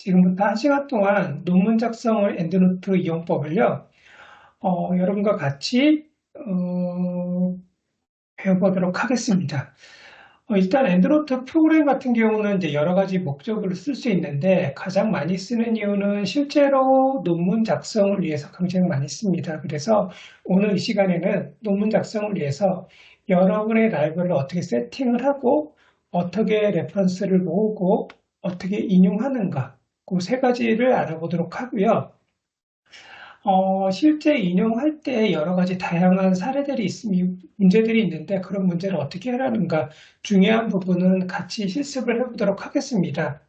지금부터 1시간 동안 논문 작성을 엔드노트 이용법을요, 여러분과 같이 배워보도록 하겠습니다. 일단 엔드노트 프로그램 같은 경우는 이제 여러 가지 목적으로 쓸 수 있는데 가장 많이 쓰는 이유는 실제로 논문 작성을 위해서 굉장히 많이 씁니다. 그래서 오늘 이 시간에는 논문 작성을 위해서 여러분의 라이브러리를 어떻게 세팅을 하고 어떻게 레퍼런스를 모으고 어떻게 인용하는가 그 세 가지를 알아보도록 하고요. 실제 인용할 때 여러 가지 다양한 사례들이 있으면 문제들이 있는데 그런 문제를 어떻게 하라는가 중요한 부분은 같이 실습을 해보도록 하겠습니다.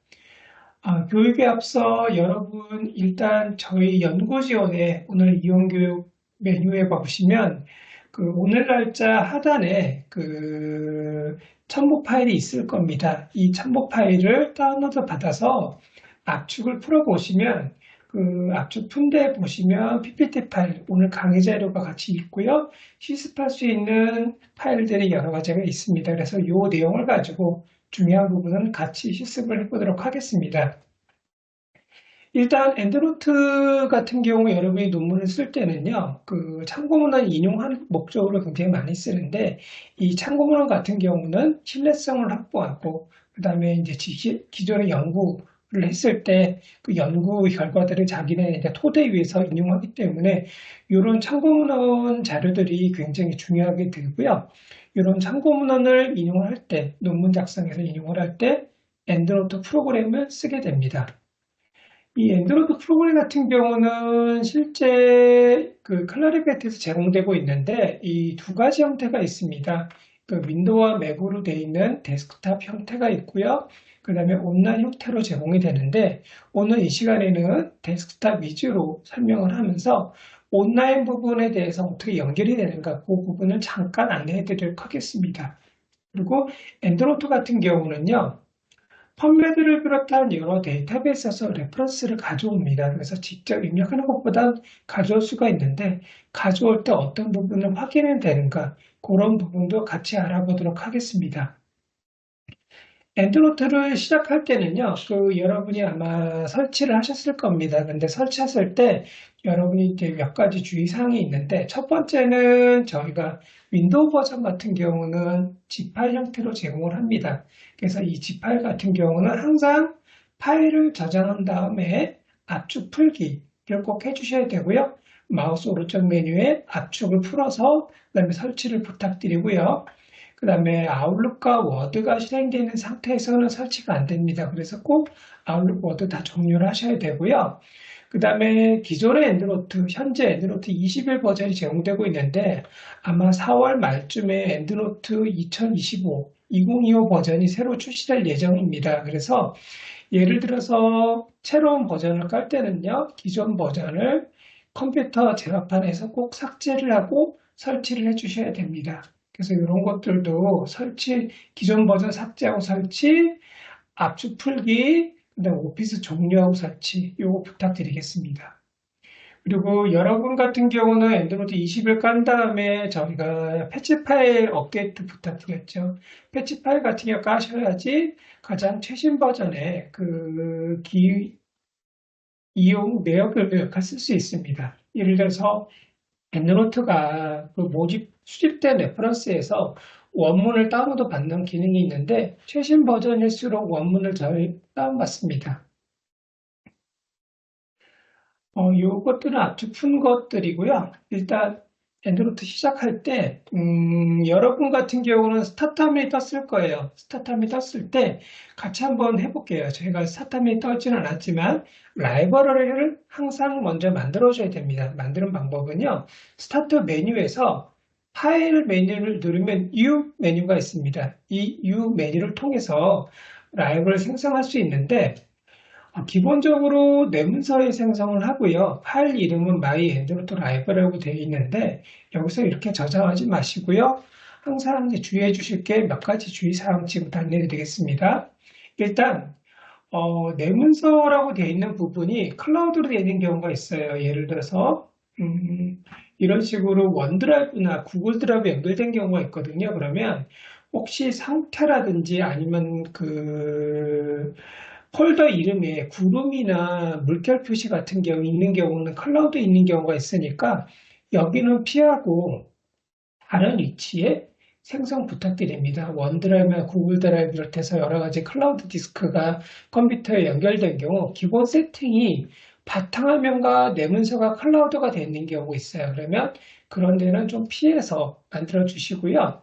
교육에 앞서 여러분 일단 저희 연구 지원에 오늘 이용교육 메뉴에 보시면 그 오늘 날짜 하단에 그 첨부 파일이 있을 겁니다. 이 첨부 파일을 다운로드 받아서 압축을 풀어보시면 그 압축 푼데 보시면 PPT 파일, 오늘 강의 자료가 같이 있고요. 실습할 수 있는 파일들이 여러 가지가 있습니다. 그래서 이 내용을 가지고 중요한 부분은 같이 실습을 해보도록 하겠습니다. 일단 엔드노트 같은 경우 여러분이 논문을 쓸 때는요, 그 참고문헌 인용하는 목적으로 굉장히 많이 쓰는데 이 참고문헌 같은 경우는 신뢰성을 확보하고 그 다음에 이제 기존의 연구를 했을 때 그 연구 결과들을 자기네 이제 토대 위에서 인용하기 때문에 이런 참고문헌 자료들이 굉장히 중요하게 되고요. 이런 참고문헌을 인용할 때 논문 작성에서 인용을 할 때 엔드노트 프로그램을 쓰게 됩니다. 이 엔드로이드 프로그램 같은 경우는 실제 그 클라리넷에서 제공되고 있는데 이 두 가지 형태가 있습니다. 그 윈도우와 맥으로 되어 있는 데스크탑 형태가 있고요. 그 다음에 온라인 형태로 제공이 되는데 오늘 이 시간에는 데스크탑 위주로 설명을 하면서 온라인 부분에 대해서 어떻게 연결이 되는가 그 부분을 잠깐 안내해 드리도록 하겠습니다. 그리고 엔드로이드 같은 경우는요. 펀메드를 비롯한 여러 데이터베이스에서 레퍼런스를 가져옵니다. 그래서 직접 입력하는 것보다 가져올 수가 있는데 가져올 때 어떤 부분을 확인해야 되는가 그런 부분도 같이 알아보도록 하겠습니다. 엔드노트를 시작할 때는요, 그 여러분이 아마 설치를 하셨을 겁니다. 근데 설치하실 때 여러분이 이제 몇 가지 주의사항이 있는데 첫 번째는 저희가 윈도우 버전 같은 경우는 zip 파일 형태로 제공을 합니다. 그래서 이 zip 파일 같은 경우는 항상 파일을 저장한 다음에 압축 풀기를 꼭 해주셔야 되고요. 마우스 오른쪽 메뉴에 압축을 풀어서 그다음에 설치를 부탁드리고요. 그 다음에 아웃룩과 워드가 실행되는 상태에서는 설치가 안 됩니다. 그래서 꼭 아웃룩, 워드 다 종료를 하셔야 되고요. 그 다음에 기존의 엔드노트, 현재 엔드노트 21 버전이 제공되고 있는데 아마 4월 말쯤에 엔드노트 2025, 2025 버전이 새로 출시될 예정입니다. 그래서 예를 들어서 새로운 버전을 깔 때는요, 기존 버전을 컴퓨터 제어판에서 꼭 삭제를 하고 설치를 해주셔야 됩니다. 그래서 이런 것들도 설치, 기존 버전 삭제하고 설치, 압축 풀기, 그다음 오피스 종료하고 설치, 요거 부탁드리겠습니다. 그리고 여러분 같은 경우는 엔드로이드 20을 깐 다음에 저희가 패치 파일 업데이트 부탁드렸죠. 패치 파일 같은 경우 까셔야지 가장 최신 버전의 이용 내역을 쓸 수 있습니다. 예를 들어서 엔드노트가 그 모집 수집된 레퍼런스에서 원문을 다운로드 받는 기능이 있는데 최신 버전일수록 원문을 저희 다운받습니다. 요것들은 아주 푼 것들이고요. 일단 엔드노트 시작할 때 여러분 같은 경우는 스타트함이 떴을 거예요. 스타트함이 떴을 때 같이 한번 해볼게요. 저희가 스타트함이 떠지는 않았지만 라이브러리를 항상 먼저 만들어줘야 됩니다. 만드는 방법은요. 스타트 메뉴에서 파일 메뉴를 누르면 U 메뉴가 있습니다. 이 U 메뉴를 통해서 라이브를 생성할 수 있는데 기본적으로 뇌문서에 생성을 하고요. 파일 이름은 my 엔드노트 라이브라고 되어 있는데 여기서 이렇게 저장하지 마시고요. 항상 주의해 주실 게 몇 가지 주의사항 지금부터 안내드리겠습니다. 일단 뇌문서라고 되어 있는 부분이 클라우드로 되어 있는 경우가 있어요. 예를 들어서 이런 식으로 원드라이브나 구글 드라이브 연결된 경우가 있거든요. 그러면 혹시 상태라든지 아니면 폴더 이름에 구름이나 물결 표시 같은 경우 있는 경우는 클라우드 있는 경우가 있으니까 여기는 피하고 다른 위치에 생성 부탁드립니다. 원드라이브나 구글 드라이브 비롯해서 여러 가지 클라우드 디스크가 컴퓨터에 연결된 경우 기본 세팅이 바탕화면과 내 문서가 클라우드가 되어 있는 경우가 있어요. 그러면 그런 데는 좀 피해서 만들어 주시고요.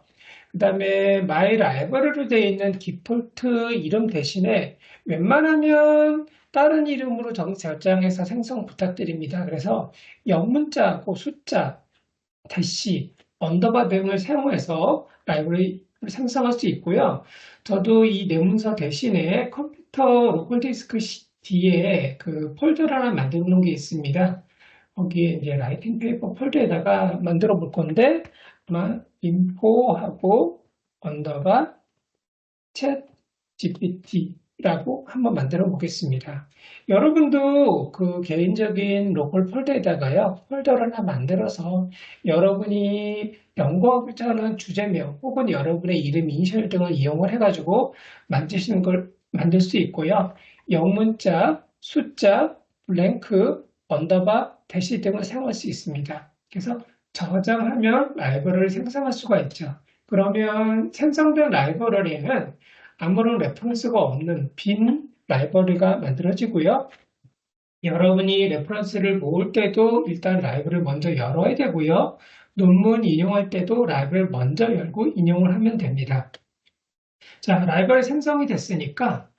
그 다음에 My Library로 되어 있는 디폴트 이름 대신에 웬만하면 다른 이름으로 설정해서 생성 부탁드립니다. 그래서 영문자하고 숫자, 대시, 언더바 등을 사용해서 라이브러리를 생성할 수 있고요. 저도 이 내문서 대신에 컴퓨터 로컬 디스크 뒤에 그 폴더를 하나 만들어 놓은 게 있습니다. 거기에 이제 라이팅 페이퍼 폴더에다가 만들어 볼 건데 아마 인포하고 언더바 챗 GPT라고 한번 만들어 보겠습니다. 여러분도 그 개인적인 로컬 폴더에다가요, 폴더를 하나 만들어서 여러분이 연구하고자 하는 주제명 혹은 여러분의 이름, 이니셜 등을 이용을 해가지고 만드시는 걸 만들 수 있고요. 영문자, 숫자, 블랭크, 언더바, 대시 등을 사용할 수 있습니다. 그래서 저장하면 라이브러리를 생성할 수가 있죠. 그러면 생성된 라이브러리에는 아무런 레퍼런스가 없는 빈 라이브러리가 만들어지고요. 여러분이 레퍼런스를 모을 때도 일단 라이브러리를 먼저 열어야 되고요. 논문 인용할 때도 라이브러리를 먼저 열고 인용을 하면 됩니다. 자, 라이브러리 생성이 됐으니까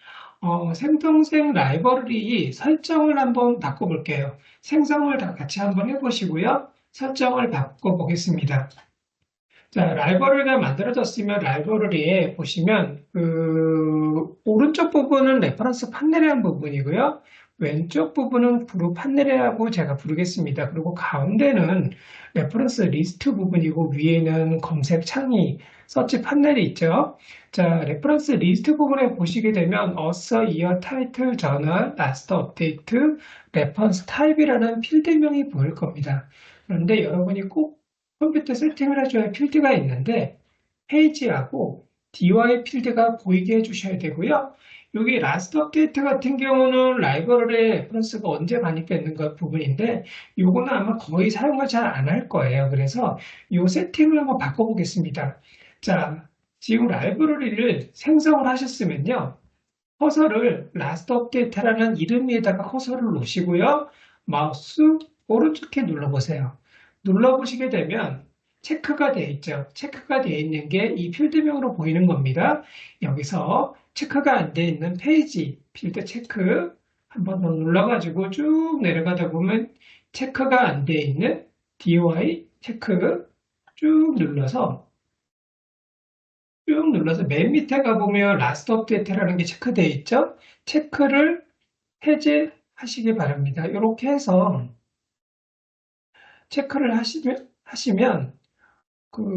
생성된 라이브러리 설정을 한번 바꿔볼게요. 생성을 다 같이 한번 해보시고요. 설정을 바꿔보겠습니다. 자, 라이브러리가 만들어졌으면 라이브러리에 보시면 오른쪽 부분은 레퍼런스 판넬이라는 부분이고요. 왼쪽 부분은 그룹 판넬이라고 제가 부르겠습니다. 그리고 가운데는 레퍼런스 리스트 부분이고 위에는 검색 창이 서치 판넬이 있죠. 자, 레퍼런스 리스트 부분에 보시게 되면 author, year, title, journal, last update, reference type이라는 필드명이 보일 겁니다. 그런데 여러분이 꼭 컴퓨터 세팅을 해줘야 할 필드가 있는데 페이지하고 DY 필드가 보이게 해주셔야 되고요. 여기 라스트 업데이트 같은 경우는 라이브러리에 레퍼런스가 언제 반입됐는가 부분인데 요거는 아마 거의 사용을 잘 안 할 거예요. 그래서 요 세팅을 한번 바꿔보겠습니다. 자, 지금 라이브러리를 생성을 하셨으면요. 커서를 라스트 업데이트라는 이름 위에다가 커서를 놓으시고요. 마우스 오른쪽에 눌러보세요. 눌러보시게 되면 체크가 되어 있죠. 체크가 되어 있는 게 이 필드명으로 보이는 겁니다. 여기서 체크가 안 되어 있는 페이지 필드 체크 한번 더 눌러가지고 쭉 내려가다 보면 체크가 안 되어 있는 DOI 체크 쭉 눌러서 맨 밑에 가보면 라스트 업데이트라는 게 체크되어 있죠. 체크를 해제하시기 바랍니다. 이렇게 해서 체크를 하시면 그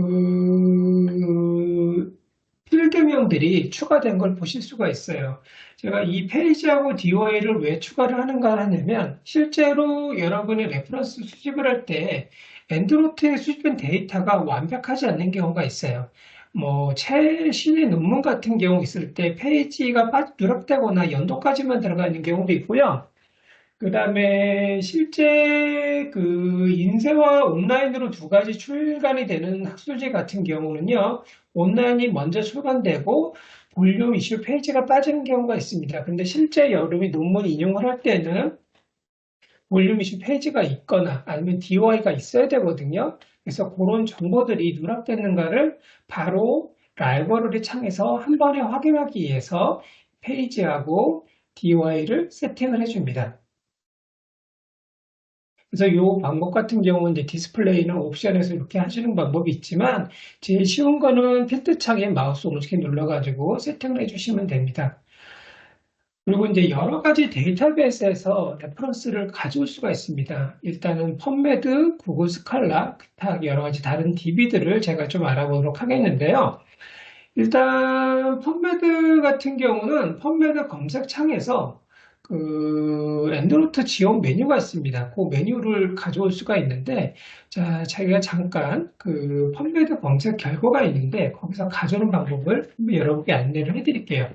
필드명들이 추가된 걸 보실 수가 있어요. 제가 이 페이지하고 DOI를 왜 추가를 하는가 하냐면 실제로 여러분이 레퍼런스 수집을 할 때 엔드노트에 수집된 데이터가 완벽하지 않는 경우가 있어요. 뭐 최신의 논문 같은 경우 있을 때 페이지가 누락되거나 연도까지만 들어가 있는 경우도 있고요. 그 다음에 실제 그 인쇄와 온라인으로 두 가지 출간이 되는 학술지 같은 경우는요, 온라인이 먼저 출간되고 볼륨 이슈 페이지가 빠지는 경우가 있습니다. 근데 실제 여러분이 논문 인용을 할 때는 볼륨 이슈 페이지가 있거나 아니면 DOI가 있어야 되거든요. 그래서 그런 정보들이 누락됐는가를 바로 라이브러리 창에서 한 번에 확인하기 위해서 페이지하고 DOI를 세팅을 해줍니다. 그래서 이 방법 같은 경우는 이제 디스플레이는 옵션에서 이렇게 하시는 방법이 있지만 제일 쉬운 거는 필드 창에 마우스 오른쪽에 눌러가지고 세팅을 해주시면 됩니다. 그리고 이제 여러 가지 데이터베이스에서 레퍼런스를 가져올 수가 있습니다. 일단은 펀메드, 구글 스칼라, 기타 여러 가지 다른 DB들을 제가 좀 알아보도록 하겠는데요. 일단 펀메드 같은 경우는 펀메드 검색창에서 엔드노트 지원 메뉴가 있습니다. 그 메뉴를 가져올 수가 있는데, 자, 제가 잠깐 펀메드 검색 결과가 있는데, 거기서 가져오는 방법을 여러분께 안내를 해드릴게요.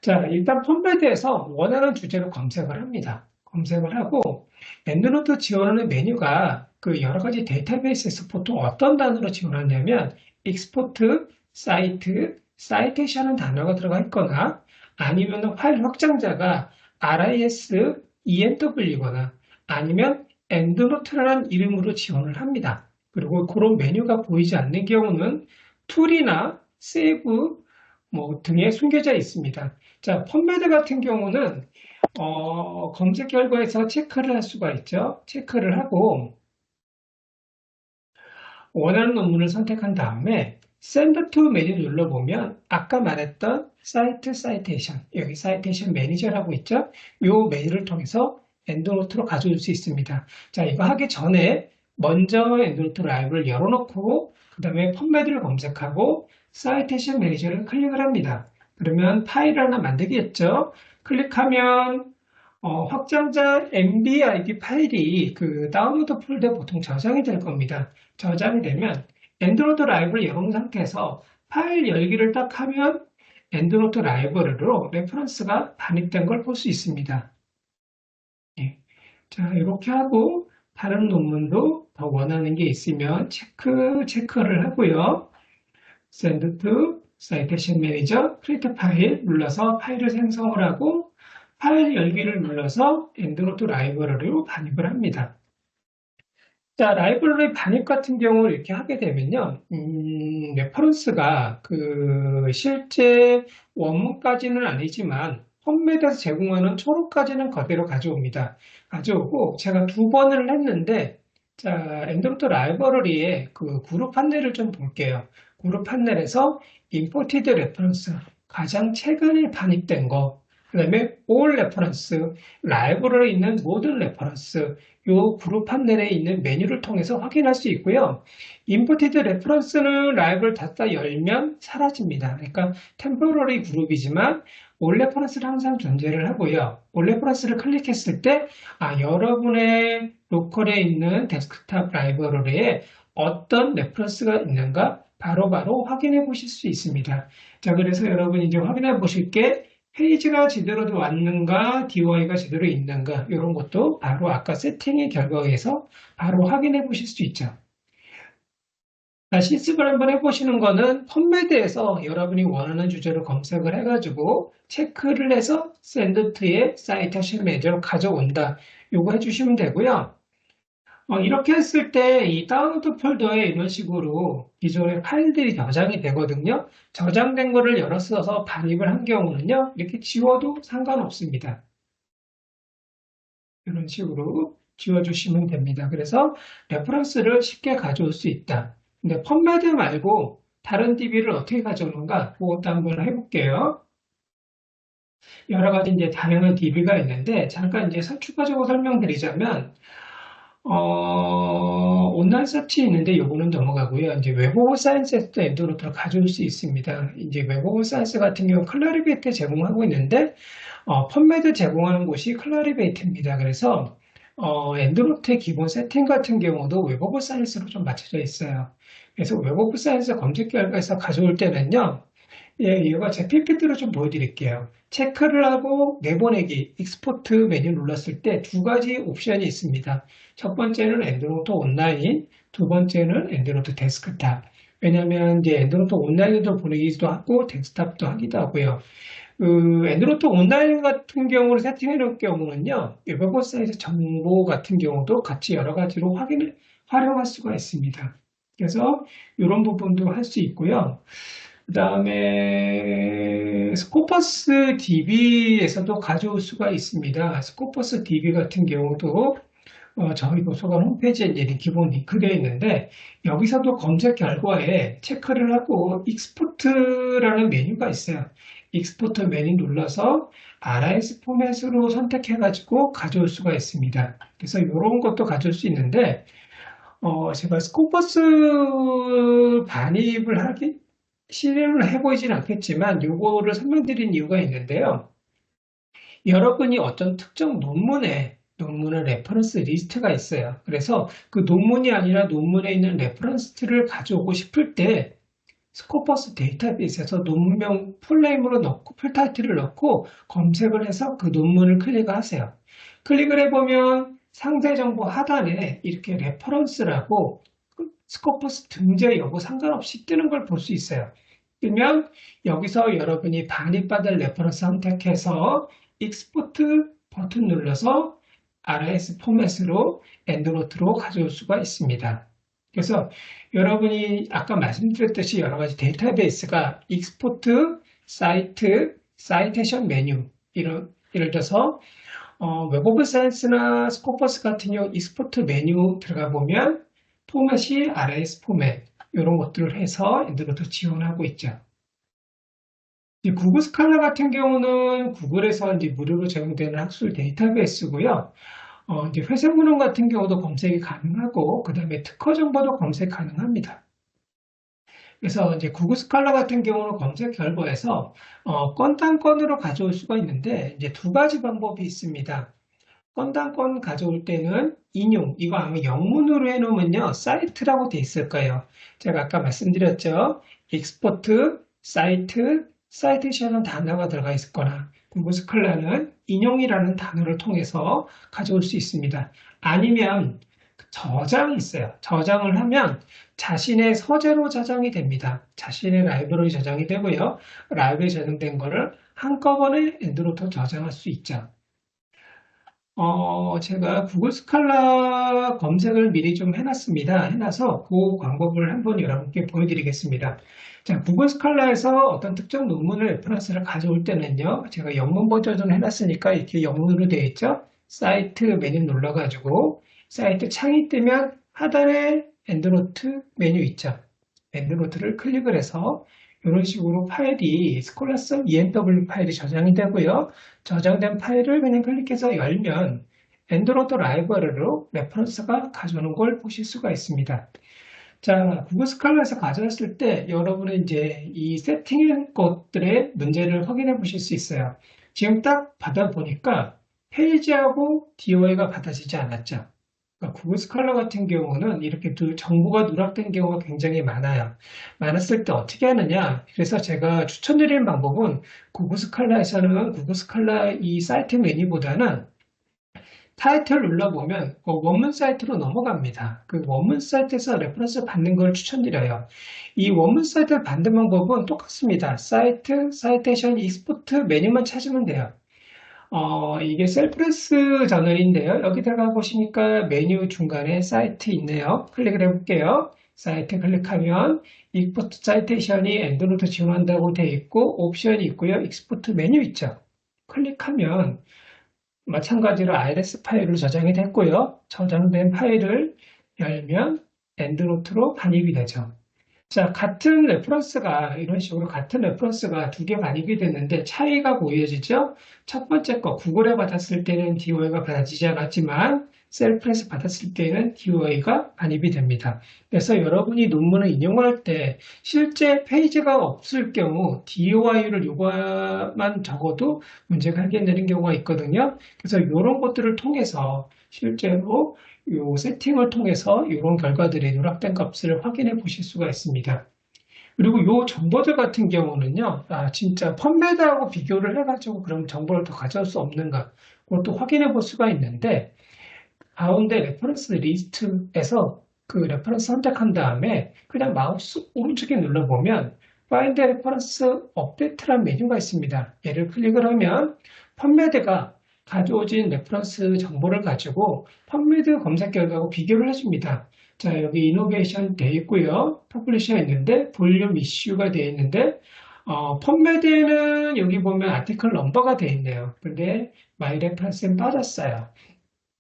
자, 일단 펌베드에서 원하는 주제로 검색을 합니다. 검색을 하고 엔드노트 지원하는 메뉴가 그 여러 가지 데이터베이스에서 보통 어떤 단어로 지원하냐면 익스포트, 사이트, 사이테이션은 단어가 들어가 있거나 아니면 파일 확장자가 RIS, ENW거나 아니면 엔드노트라는 이름으로 지원을 합니다. 그리고 그런 메뉴가 보이지 않는 경우는 툴이나 세이브 뭐 등에 숨겨져 있습니다. 자, 펀메드 같은 경우는 검색 결과에서 체크를 할 수가 있죠. 체크를 하고 원하는 논문을 선택한 다음에 Send to 메뉴 눌러보면 아까 말했던 사이트 사이테이션, 여기 사이테이션 매니저라고 있죠. 이 메뉴를 통해서 엔드노트로 가져올 수 있습니다. 자, 이거 하기 전에 먼저 엔드노트 라이브를 열어놓고 그 다음에 펀메드를 검색하고 사이테이션 매니저를 클릭을 합니다. 그러면 파일을 하나 만들겠죠. 클릭하면 확장자 MBID 파일이 그 다운로드 폴더에 보통 저장이 될 겁니다. 저장이 되면 엔드노트 라이브를 열어놓은 상태에서 파일 열기를 딱 하면 엔드노트 라이브러리로 레퍼런스가 반입된 걸 볼 수 있습니다. 예. 자, 이렇게 하고 다른 논문도 더 원하는 게 있으면 체크를 하고요. Send to Citation Manager, Create 파일 눌러서 파일을 생성을 하고 파일 열기를 눌러서 엔드노트 라이브러리로 반입을 합니다. 자, 라이브러리 반입 같은 경우를 이렇게 하게 되면요, 레퍼런스가 그 실제 원문까지는 아니지만 펀메드에서 제공하는 초록까지는 그대로 가져옵니다. 가져오고 제가 두 번을 했는데, 자, 엔드노트 라이브러리의 그 그룹 판넬을 좀 볼게요. 그룹 판넬에서 imported reference, 가장 최근에 반입된 거, 그 다음에 all reference, 라이브러리에 있는 모든 레퍼런스, 요 그룹 판넬에 있는 메뉴를 통해서 확인할 수 있고요. imported reference는 라이브를 닫다 열면 사라집니다. 그러니까 temporary 그룹이지만 all reference는 항상 존재를 하고요. all reference를 클릭했을 때 여러분의 로컬에 있는 데스크탑 라이브러리에 어떤 레퍼런스가 있는가 바로바로 확인해 보실 수 있습니다. 자, 그래서 여러분 이제 확인해 보실 게 페이지가 제대로 왔는가, DOI가 제대로 있는가, 이런 것도 바로 아까 세팅의 결과에서 바로 확인해 보실 수 있죠. 실습을 한번 해보시는 거는 펀메드에서 여러분이 원하는 주제로 검색을 해가지고 체크를 해서 샌드트의 사이테이션 매니저로 가져온다. 요거 해주시면 되고요. 이렇게 했을 때 이 다운로드 폴더에 이런 식으로 기존의 파일들이 저장이 되거든요. 저장된 거를 열어서 반입을 한 경우는요. 이렇게 지워도 상관없습니다. 이런 식으로 지워주시면 됩니다. 그래서 레퍼런스를 쉽게 가져올 수 있다. 근데 펀메드 말고 다른 DB를 어떻게 가져오는가 그것도 한번 해볼게요. 여러 가지 이제 다양한 DB가 있는데 잠깐 이제 추가적으로 설명드리자면 온라인 서치 있는데 요거는 넘어가고요. 이제 웹 오브 사이언스에서도 엔드노트를 가져올 수 있습니다. 이제 웹 오브 사이언스 같은 경우 클라리베이트 제공하고 있는데 펀메드 제공하는 곳이 클라리베이트입니다. 그래서 엔드노트의 기본 세팅 같은 경우도 웹 오브 사이언스로 좀 맞춰져 있어요. 그래서 웹 오브 사이언스 검색 결과에서 가져올 때는요. 예, 이거 제 PPT로 좀 보여드릴게요. 체크를 하고 내보내기, 익스포트 메뉴 눌렀을 때 두 가지 옵션이 있습니다. 첫 번째는 엔드노트 온라인, 두 번째는 엔드노트 데스크탑. 왜냐하면 이제 엔드노트 온라인으로 보내기도 하고 데스크탑도 하기도 하고요. 엔드노트 온라인 같은 경우를 세팅해 놓을 경우는요, 웹사이트 정보 같은 경우도 같이 여러 가지로 활용할 수가 있습니다. 그래서 이런 부분도 할 수 있고요. 그 다음에 스코퍼스 DB에서도 가져올 수가 있습니다. 스코퍼스 DB 같은 경우도 저희 도서관 홈페이지에 이제 기본 링크되어 있는데 여기서도 검색 결과에 체크를 하고 익스포트라는 메뉴가 있어요. 익스포트 메뉴 눌러서 RIS 포맷으로 선택해가지고 가져올 수가 있습니다. 그래서 이런 것도 가져올 수 있는데 제가 스코퍼스 반입을 실행을 해보이진 않겠지만 요거를 설명드린 이유가 있는데요. 여러분이 어떤 특정 논문의 레퍼런스 리스트가 있어요. 그래서 그 논문이 아니라 논문에 있는 레퍼런스를 가져오고 싶을 때 스코퍼스 데이터베이스에서 논문명 풀네임으로 넣고 풀타이틀을 넣고 검색을 해서 그 논문을 클릭하세요. 클릭을 해보면 상세 정보 하단에 이렇게 레퍼런스라고 스코퍼스 등재 여부 상관없이 뜨는 걸 볼 수 있어요. 뜨면 여기서 여러분이 반입받을 레퍼런스 선택해서 익스포트 버튼 눌러서 RIS 포맷으로 엔드노트로 가져올 수가 있습니다. 그래서 여러분이 아까 말씀드렸듯이 여러 가지 데이터베이스가 익스포트, 사이트, 사이테이션 메뉴 예를 들어서 웹 오브 사이언스나 스코퍼스 같은 경우 익스포트 메뉴 들어가 보면 포맷이 RIS 포맷 이런 것들을 해서 엔드노트 지원하고 있죠. 구글 스칼라 같은 경우는 구글에서 이제 무료로 제공되는 학술 데이터베이스고요. 이제 회색 문헌 같은 경우도 검색이 가능하고, 그 다음에 특허 정보도 검색 가능합니다. 그래서 이제 구글 스칼라 같은 경우는 검색 결과에서 건당 건으로 가져올 수가 있는데, 이제 두 가지 방법이 있습니다. 건당 건 가져올 때는 인용, 이거 아마 영문으로 해놓으면요, 사이트라고 돼 있을 거예요. 제가 아까 말씀드렸죠. 익스포트, 사이트, 사이테이션은 단어가 들어가 있을 거나, 구글 스칼라는 인용이라는 단어를 통해서 가져올 수 있습니다. 아니면 저장이 있어요. 저장을 하면 자신의 서재로 저장이 됩니다. 자신의 라이브러리 저장이 되고요. 라이브러리 저장된 거를 한꺼번에 엔드노트로 저장할 수 있죠. 제가 구글 스칼라 검색을 미리 좀 해놨습니다. 해놔서 그 방법을 한번 여러분께 보여드리겠습니다. 자, 구글 스칼라에서 어떤 특정 논문을 레퍼런스를 가져올 때는요, 제가 영문 버전을 해놨으니까 이렇게 영문으로 되어 있죠? 사이트 메뉴 눌러가지고, 사이트 창이 뜨면 하단에 엔드노트 메뉴 있죠? 엔드노트를 클릭을 해서 이런 식으로 파일이 스콜라스 ENW 파일이 저장이 되고요. 저장된 파일을 그냥 클릭해서 열면 엔드노트 라이브러리로 레퍼런스가 가져오는 걸 보실 수가 있습니다. 자, 구글 스칼라에서 가져왔을 때 여러분은 이제 이 세팅한 것들의 문제를 확인해 보실 수 있어요. 지금 딱 받아보니까 페이지하고 DOI가 받아지지 않았죠. 그러니까 구글 스칼라 같은 경우는 이렇게 정보가 누락된 경우가 굉장히 많아요. 많았을 때 어떻게 하느냐? 그래서 제가 추천드리는 방법은 구글 스칼라에서는 구글 스칼라 이 사이트 메뉴보다는 타이틀 눌러보면 원문 사이트로 넘어갑니다. 그 원문 사이트에서 레퍼런스 받는 걸 추천드려요. 이 원문 사이트를 받는 방법은 똑같습니다. 사이트, 사이테이션, 익스포트 메뉴만 찾으면 돼요. 이게 셀프레스 저널인데요. 여기 들어가 보시니까 메뉴 중간에 사이트 있네요. 클릭을 해볼게요. 사이트 클릭하면 익스포트 사이테이션이 엔드노트 지원한다고 되어 있고 옵션이 있고요. 익스포트 메뉴 있죠. 클릭하면 마찬가지로 IRS 파일로 저장이 됐고요. 저장된 파일을 열면 엔드노트로 반입이 되죠. 자, 같은 레퍼런스가 이런 식으로 같은 레퍼런스가 두 개 반입이 됐는데 차이가 보여지죠? 첫 번째 거 구글에 받았을 때는 DOI가 받아지지 않았지만 셀프레스 받았을 때는 DOI가 반입이 됩니다. 그래서 여러분이 논문을 인용할 때 실제 페이지가 없을 경우 DOI를 요구만 적어도 문제가 해결되는 경우가 있거든요. 그래서 이런 것들을 통해서 실제로 이 세팅을 통해서 이런 결과들이 누락된 값을 확인해 보실 수가 있습니다. 그리고 이 정보들 같은 경우는요, 진짜 펀메드하고 비교를 해가지고 그럼 정보를 더 가져올 수 없는가, 그것도 확인해 볼 수가 있는데, 가운데 레퍼런스 리스트에서 그 레퍼런스 선택한 다음에 그냥 마우스 오른쪽에 눌러보면 Find Reference Update라는 메뉴가 있습니다. 얘를 클릭을 하면 펀메드가 가져오진 레퍼런스 정보를 가지고 펀메드 검색 결과하고 비교를 해줍니다. 자, 여기 이노베이션 되어 있고요. 퍼블리셔 있는데 볼륨 이슈가 되어 있는데 펀메드에는 여기 보면 아티클 넘버가 되어 있네요. 근데 마이 레퍼런스는 빠졌어요.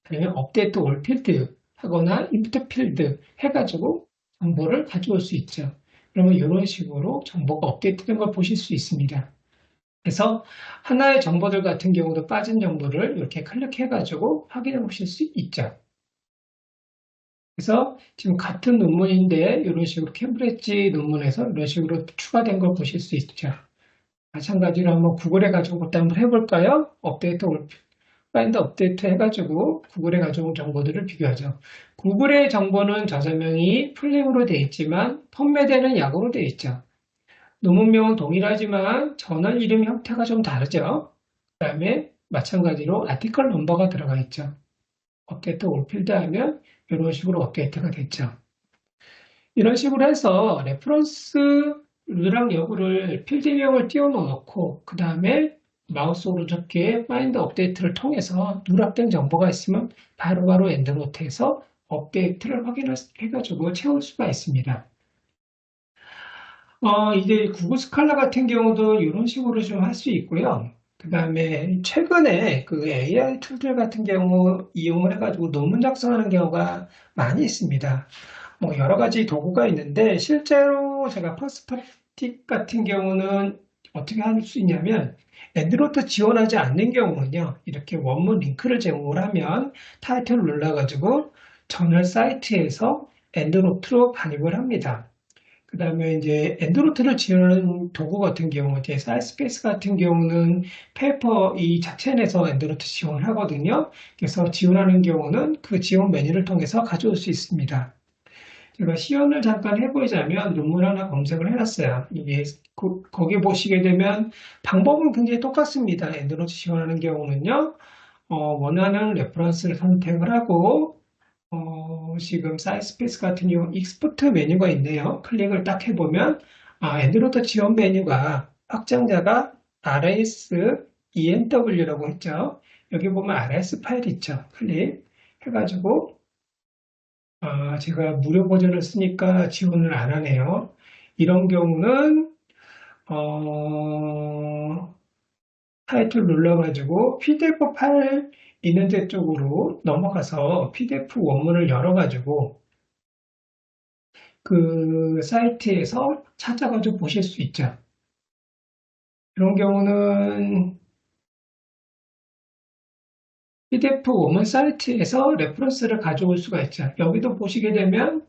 아니면 업데이트 올 필드 하거나 인풋 필드 해가지고 정보를 가져올 수 있죠. 그러면 이런 식으로 정보가 업데이트된 걸 보실 수 있습니다. 그래서 하나의 정보들 같은 경우도 빠진 정보를 이렇게 클릭해가지고 확인해 보실 수 있죠. 그래서 지금 같은 논문인데 이런 식으로 캠브리지 논문에서 이런 식으로 추가된 걸 보실 수 있죠. 마찬가지로 한번 구글에 가지고 그것도 한번 해볼까요? 업데이트 올 파인드 업데이트 해가지고 구글에 가져온 정보들을 비교하죠. 구글의 정보는 저서명이 풀링으로 되어 있지만 펀메드는 약으로 되어 있죠. 논문명은 동일하지만 전원 이름 형태가 좀 다르죠. 그 다음에 마찬가지로 아티클 넘버가 들어가 있죠. 업데이트 올필드 하면 이런 식으로 업데이트가 됐죠. 이런 식으로 해서 레퍼런스랑 여부를 필드명을 띄워놓고 그 다음에 마우스 오른쪽에 파인드 업데이트를 통해서 누락된 정보가 있으면 바로바로 엔드노트에서 업데이트를 확인해가지고 채울 수가 있습니다. 이제 구글 스칼라 같은 경우도 이런 식으로 좀 할 수 있고요. 그 다음에 최근에 그 AI 툴들 같은 경우 이용을 해가지고 논문 작성하는 경우가 많이 있습니다. 뭐 여러 가지 도구가 있는데 실제로 제가 퍼스펙틱 같은 경우는 어떻게 할 수 있냐면 엔드노트 지원하지 않는 경우는요. 이렇게 원문 링크를 제공을 하면 타이틀을 눌러가지고 전열 사이트에서 엔드노트로 반입을 합니다. 그 다음에 이제 엔드노트를 지원하는 도구 같은 경우, 이제 사이스페이스 같은 경우는 페이퍼 이 자체 내에서 엔드노트 지원을 하거든요. 그래서 지원하는 경우는 그 지원 메뉴를 통해서 가져올 수 있습니다. 제가 시연을 잠깐 해보자면 논문 하나 검색을 해놨어요. 이게 거기 보시게 되면 방법은 굉장히 똑같습니다. 엔드노트 지원하는 경우는요. 원하는 레퍼런스를 선택을 하고 지금 사이스페이스 같은 경우 익스포트 메뉴가 있네요. 클릭을 딱 해보면 엔드노트 지원 메뉴가 확장자가 rs enw라고 했죠. 여기 보면 rs 파일 있죠. 클릭 해가지고 제가 무료 버전을 쓰니까 지원을 안 하네요. 이런 경우는 타이틀 눌러가지고 PDF 파일 있는 데 쪽으로 넘어가서 PDF 원문을 열어가지고 그 사이트에서 찾아가지고 보실 수 있죠. 이런 경우는 PDF 원문 사이트에서 레퍼런스를 가져올 수가 있죠. 여기도 보시게 되면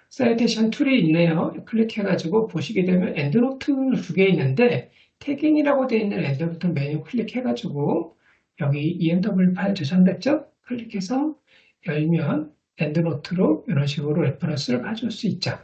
사이테이션 툴이 있네요. 클릭해가지고 보시게 되면 엔드노트 두 개 있는데 태깅이라고 되어 있는 엔드노트 메뉴 클릭해가지고 여기 EMW 파일 저장됐죠? 클릭해서 열면 엔드노트로 이런 식으로 레퍼런스를 가져올 수 있죠.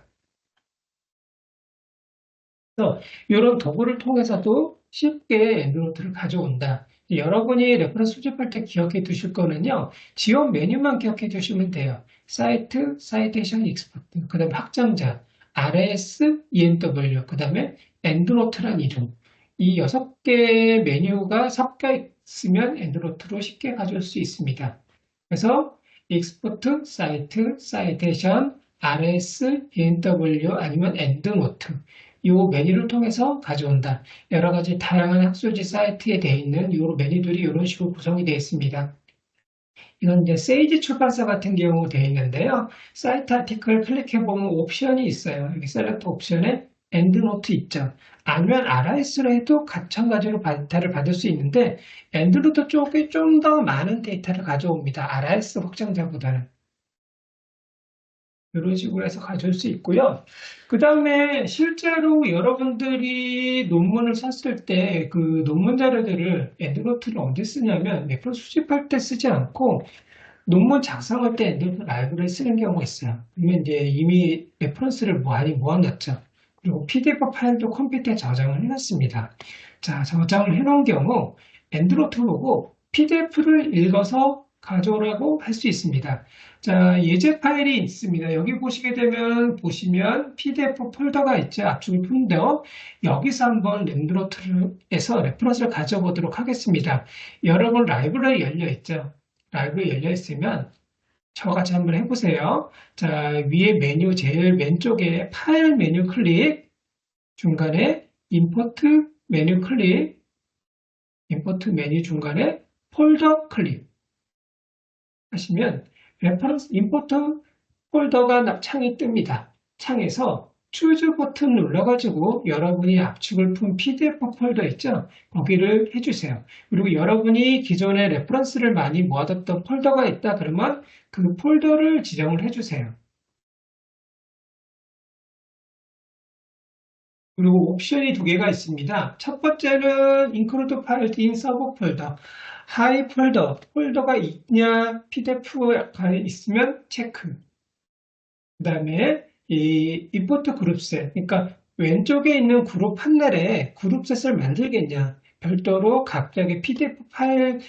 그래서 이런 도구를 통해서도 쉽게 엔드노트를 가져온다. 여러분이 레퍼런스 수집할 때 기억해 두실 거는요. 지원 메뉴만 기억해 두시면 돼요. 사이트, 사이테이션 익스포트, 그 다음에 확장자, RS, ENW, 그 다음에 엔드노트란 이름. 이 6개 메뉴가 섞여 있으면 엔드노트로 쉽게 가져올 수 있습니다. 그래서 익스포트, 사이트, 사이테이션, RS, ENW 아니면 엔드노트. 이 메뉴를 통해서 가져온다. 여러 가지 다양한 학술지 사이트에 되어 있는 이 메뉴들이 이런 식으로 구성이 되어 있습니다. 이건 이제 세이지 출판사 같은 경우 되어 있는데요. 사이트 아티클 클릭해보면 옵션이 있어요. 여기 셀렉트 옵션에 엔드노트 있죠. 아니면 RS로 해도 마찬가지로 데이터를 받을 수 있는데 엔드노트 쪽에 좀 더 많은 데이터를 가져옵니다. RS 확장자보다는. 이런 식으로 해서 가져올 수 있고요. 그 다음에 실제로 여러분들이 논문을 썼을 때 그 논문 자료들을 엔드노트를 언제 쓰냐면 매표 수집할 때 쓰지 않고 논문 작성할 때 엔드노트 라이브러리를 쓰는 경우가 있어요. 그러면 이제 이미 레퍼런스를 많이 모아놨죠. 그리고 PDF 파일도 컴퓨터에 저장을 해놨습니다. 자, 저장을 해놓은 경우 엔드노트 보고 PDF를 읽어서 가져오라고 할 수 있습니다. 자, 예제 파일이 있습니다. 여기 보시게 되면 보시면 PDF 폴더가 있죠. 압축 폴더. 여기서 한번 엔드노트에서 레퍼런스를 가져보도록 하겠습니다. 여러분 라이브러리 열려 있죠. 라이브러리 열려 있으면 저같이 한번 해보세요. 자, 위에 메뉴 제일 왼쪽에 파일 메뉴 클릭, 중간에 임포트 메뉴 클릭, 임포트 메뉴 중간에 폴더 클릭 하시면 레퍼런스 임포트 폴더가 창이 뜹니다. 창에서 추즈 버튼 눌러가지고 여러분이 압축을 푼 PDF 폴더 있죠? 거기를 해주세요. 그리고 여러분이 기존에 레퍼런스를 많이 모아뒀던 폴더가 있다 그러면 그 폴더를 지정을 해주세요. 그리고 옵션이 두 개가 있습니다. 첫 번째는 include file in sub 폴더. 하이 폴더가 있냐, PDF가 있으면 체크. 그 다음에 이 import 그룹셀, 그러니까 왼쪽에 있는 그룹 판넬에 그룹셋을 만들겠냐? 별도로 각각의 PDF 파일들에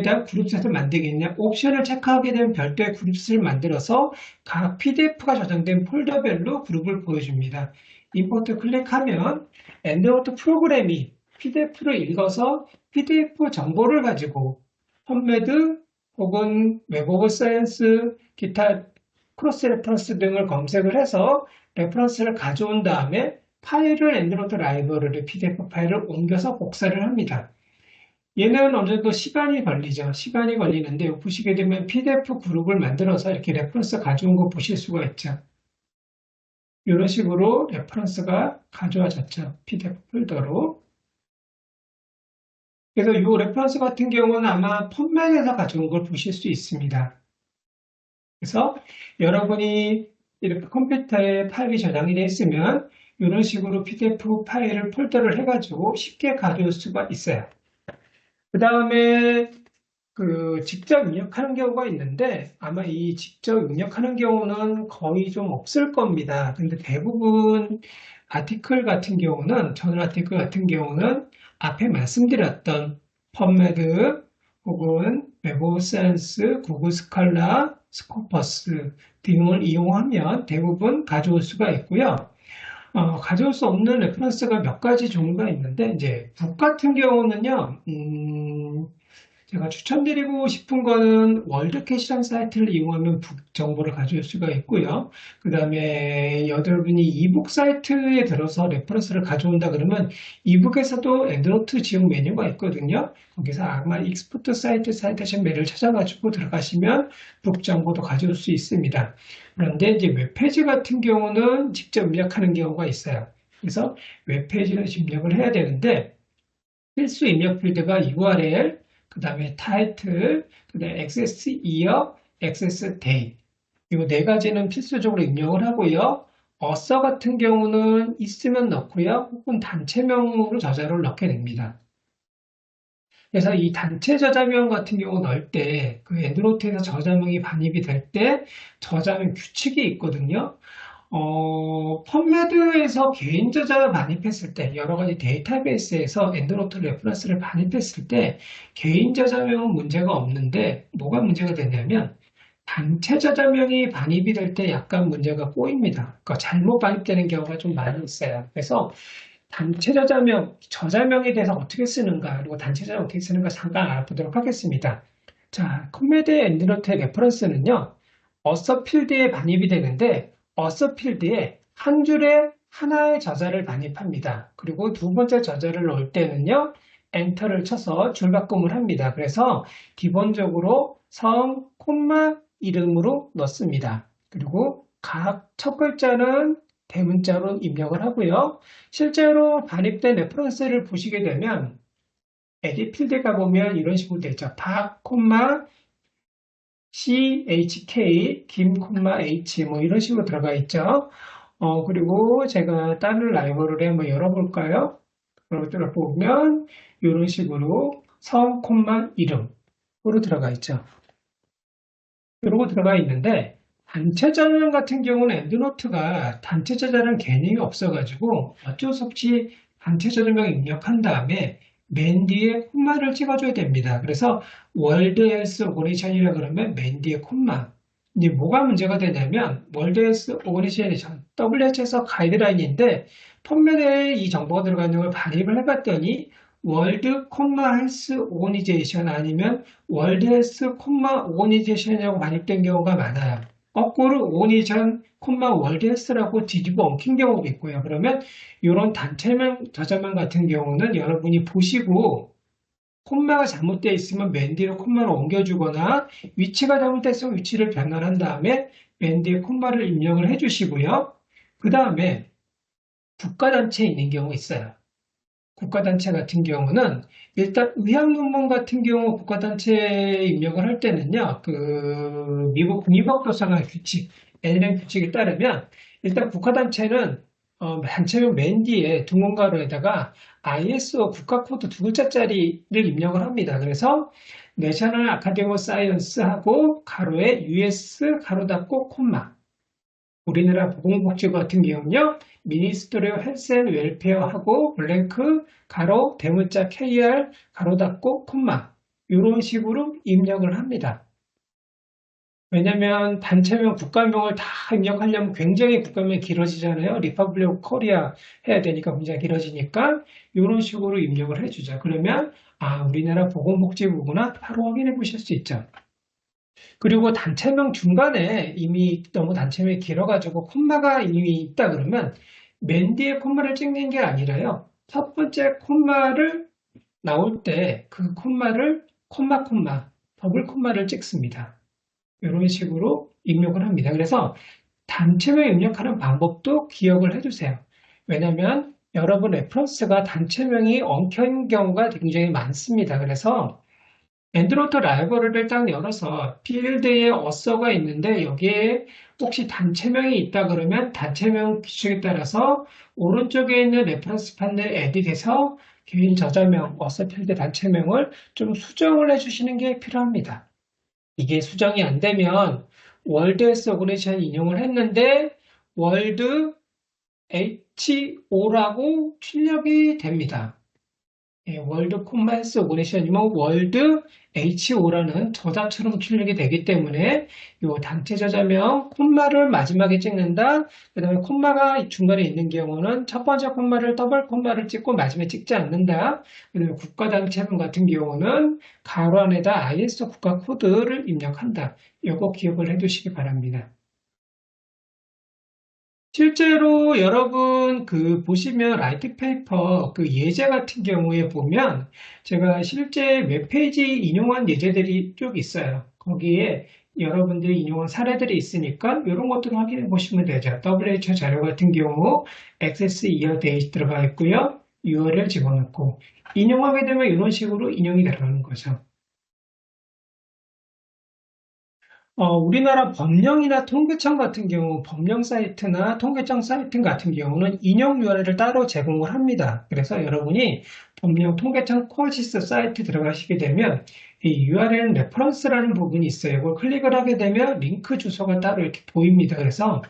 대한 그룹셋을 만들겠냐? 옵션을 체크하게 되면 별도의 그룹셋을 만들어서 각 PDF가 저장된 폴더별로 그룹을 보여줍니다. 임포트 클릭하면 엔드노트 프로그램이 PDF를 읽어서 PDF 정보를 가지고 펀메드 혹은 웹 오브 사이언스, 기타 크로스 레퍼런스 등을 검색을 해서 레퍼런스를 가져온 다음에 파일을 엔드노트 라이브러리 PDF 파일을 옮겨서 복사를 합니다. 얘는 어느 정도 시간이 걸리죠. 시간이 걸리는데 보시게 되면 PDF 그룹을 만들어서 이렇게 레퍼런스 가져온 거 보실 수가 있죠. 이런 식으로 레퍼런스가 가져와졌죠. PDF 폴더로. 그래서 이 레퍼런스 같은 경우는 아마 폰맨에서 가져온 걸 보실 수 있습니다. 그래서 여러분이 이렇게 컴퓨터에 파일이 저장이 되어 있으면 이런 식으로 PDF 파일을 폴더를 해가지고 쉽게 가져올 수가 있어요. 그 다음에 직접 입력하는 경우가 있는데 아마 이 직접 입력하는 경우는 거의 좀 없을 겁니다. 근데 대부분 아티클 같은 경우는 저널 아티클 같은 경우는 앞에 말씀드렸던 펀메드 혹은 웹 오브 사이언스, 구글 스칼라, 스코퍼스 등을 이용하면 대부분 가져올 수가 있고요. 가져올 수 없는 레퍼런스가 몇 가지 종류가 있는데 이제 북 같은 경우는요. 제가 추천드리고 싶은 거는 월드캐시라는 사이트를 이용하면 북 정보를 가져올 수가 있고요. 그 다음에 여러분이 이북 사이트에 들어서 레퍼런스를 가져온다 그러면 이북에서도 엔드노트 지원 메뉴가 있거든요. 거기서 아마 익스포트 사이트 사이테이션 메뉴를 찾아가지고 들어가시면 북 정보도 가져올 수 있습니다. 그런데 이제 웹페이지 같은 경우는 직접 입력하는 경우가 있어요. 그래서 웹페이지를 입력을 해야 되는데 필수 입력 필드가 URL, 그 다음에 타이틀, 그 다음에 액세스 이어, 액세스 데이. 이 네 가지는 필수적으로 입력을 하고요. 어서 같은 경우는 있으면 넣고요. 혹은 단체명으로 저자를 넣게 됩니다. 그래서 이 단체 저자명 같은 경우 넣을 때 그 엔드노트에서 저자명이 반입이 될 때 저자명 규칙이 있거든요. 펀메드에서 개인 저자 반입했을 때, 여러 가지 데이터베이스에서 엔드노트 레퍼런스를 반입했을 때, 개인 저자명은 문제가 없는데, 뭐가 문제가 되냐면, 단체 저자명이 반입이 될 때 약간 문제가 꼬입니다. 그러니까 잘못 반입되는 경우가 좀 많이 있어요. 그래서 단체 저자명, 저자명에 대해서 어떻게 쓰는가, 그리고 단체 저자명 어떻게 쓰는가 잠깐 알아보도록 하겠습니다. 자, 컴메드 엔드노트의 레퍼런스는요, 어서 필드에 반입이 되는데, 어서 필드에 한 줄에 하나의 저자를 반입합니다. 그리고 두 번째 저자를 넣을 때는요, 엔터를 쳐서 줄바꿈을 합니다. 그래서 기본적으로 성, 콤마, 이름으로 넣습니다. 그리고 각 첫 글자는 대문자로 입력을 하고요. 실제로 반입된 레퍼런스를 보시게 되면 에디 필드가 보면 이런 식으로 되죠. 박, 콤마, CHK, 김, H 뭐 이런 식으로 들어가 있죠. 그리고 제가 다른 라이브러리 한번 열어볼까요? 그걸 보면 이런 식으로 성, 이름으로 들어가 있죠. 이러고 들어가 있는데 단체 저장 같은 경우는 엔드노트가 단체 저장은 개념이 없어가지고 어쩔 수 없이 단체 저장명 입력한 다음에 맨 뒤에 콤마를 찍어줘야 됩니다. 그래서 월드 헬스 오거니션이라 그러면 맨 뒤에 콤마. 이제 뭐가 문제가 되냐면 월드 헬스 오거니션 WH에서 가이드라인인데 펀맨에 이 정보가 들어가 있는 걸 반입을 해봤더니 월드 콤마 헬스 오거니제이션 아니면 월드 헬스 콤마 오거니제이션이라고 반입된 경우가 많아요. 거꾸로 오거니제이션 콤마 월드 헬스라고 뒤집어 엉킨 경우도 있고요. 그러면 이런 단체명 저자명 같은 경우는 여러분이 보시고 콤마가 잘못되어 있으면 맨 뒤로 콤마를 옮겨주거나 위치가 잘못됐으면 위치를 변환한 다음에 맨 뒤에 콤마를 입력을 해주시고요. 그 다음에 국가단체에 있는 경우 있어요. 국가단체 같은 경우는 일단 의학논문 같은 경우 국가단체 입력을 할 때는요, 미국 국립학도서관 규칙, NLM 규칙에 따르면 일단 국가단체는 단체명 맨 뒤에 둥근가로에다가 ISO 국가코드 두 글자짜리를 입력을 합니다. 그래서 내셔널 아카데미 오브 사이언스하고 가로에 US 가로 닫고 콤마 우리나라 보건복지부 같은 경우는요, 미니스트리 오브 헬스 앤 웰페어하고 블랭크, 가로, 대문자 KR, 가로 닫고, 콤마, 이런 식으로 입력을 합니다. 왜냐면 단체명, 국가명을 다 입력하려면 굉장히 국가명이 길어지잖아요. 리퍼블릭 오브 코리아 해야 되니까 굉장히 길어지니까 이런 식으로 입력을 해주죠. 그러면 우리나라 보건복지부구나 바로 확인해 보실 수 있죠. 그리고 단체명 중간에 이미 너무 단체명이 길어가지고 콤마가 이미 있다 그러면 맨 뒤에 콤마를 찍는 게 아니라요. 첫 번째 콤마를 나올 때 그 콤마를 콤마, 더블 콤마를 찍습니다. 이런 식으로 입력을 합니다. 그래서 단체명 입력하는 방법도 기억을 해주세요. 왜냐하면 여러분 레퍼런스가 단체명이 엉켜있는 경우가 굉장히 많습니다. 그래서 엔드노트 라이브러리를 딱 열어서 필드에 어서가 있는데 여기에 혹시 단체명이 있다 그러면 단체명 규칙에 따라서 오른쪽에 있는 레퍼런스 판넬 에딧에서 개인 저자명, 어서 필드 단체명을 좀 수정을 해주시는 게 필요합니다. 이게 수정이 안 되면 월드 헬스 오그니션 인용을 했는데 월드 HO라고 출력이 됩니다. 월드 콤마 헬스 오그니션이면 월드 HO라는 저자처럼 출력이 되기 때문에 이 단체 저자명 콤마를 마지막에 찍는다. 그 다음에 콤마가 중간에 있는 경우는 첫 번째 콤마를 더블 콤마를 찍고 마지막에 찍지 않는다. 그 다음에 국가단체명 같은 경우는 가로 안에다 ISO 국가 코드를 입력한다. 이거 기억을 해두시기 바랍니다. 실제로 여러분 보시면 라이트 페이퍼 예제 같은 경우에 보면 제가 실제 웹페이지 인용한 예제들이 쭉 있어요. 거기에 여러분들이 인용한 사례들이 있으니까 이런 것들을 확인해 보시면 되죠. WHO 자료 같은 경우 액세스 이어 데이트 들어가 있고요. URL 집어넣고 인용하게 되면 이런 식으로 인용이 들어가는 거죠. 우리나라 법령이나 통계청 같은 경우, 법령 사이트나 통계청 사이트 같은 경우는 인용 URL을 따로 제공을 합니다. 그래서 여러분이 법령 통계청 코어시스 사이트 들어가시게 되면 이 URL 레퍼런스라는 부분이 있어요. 이걸 클릭을 하게 되면 링크 주소가 따로 이렇게 보입니다. 그래서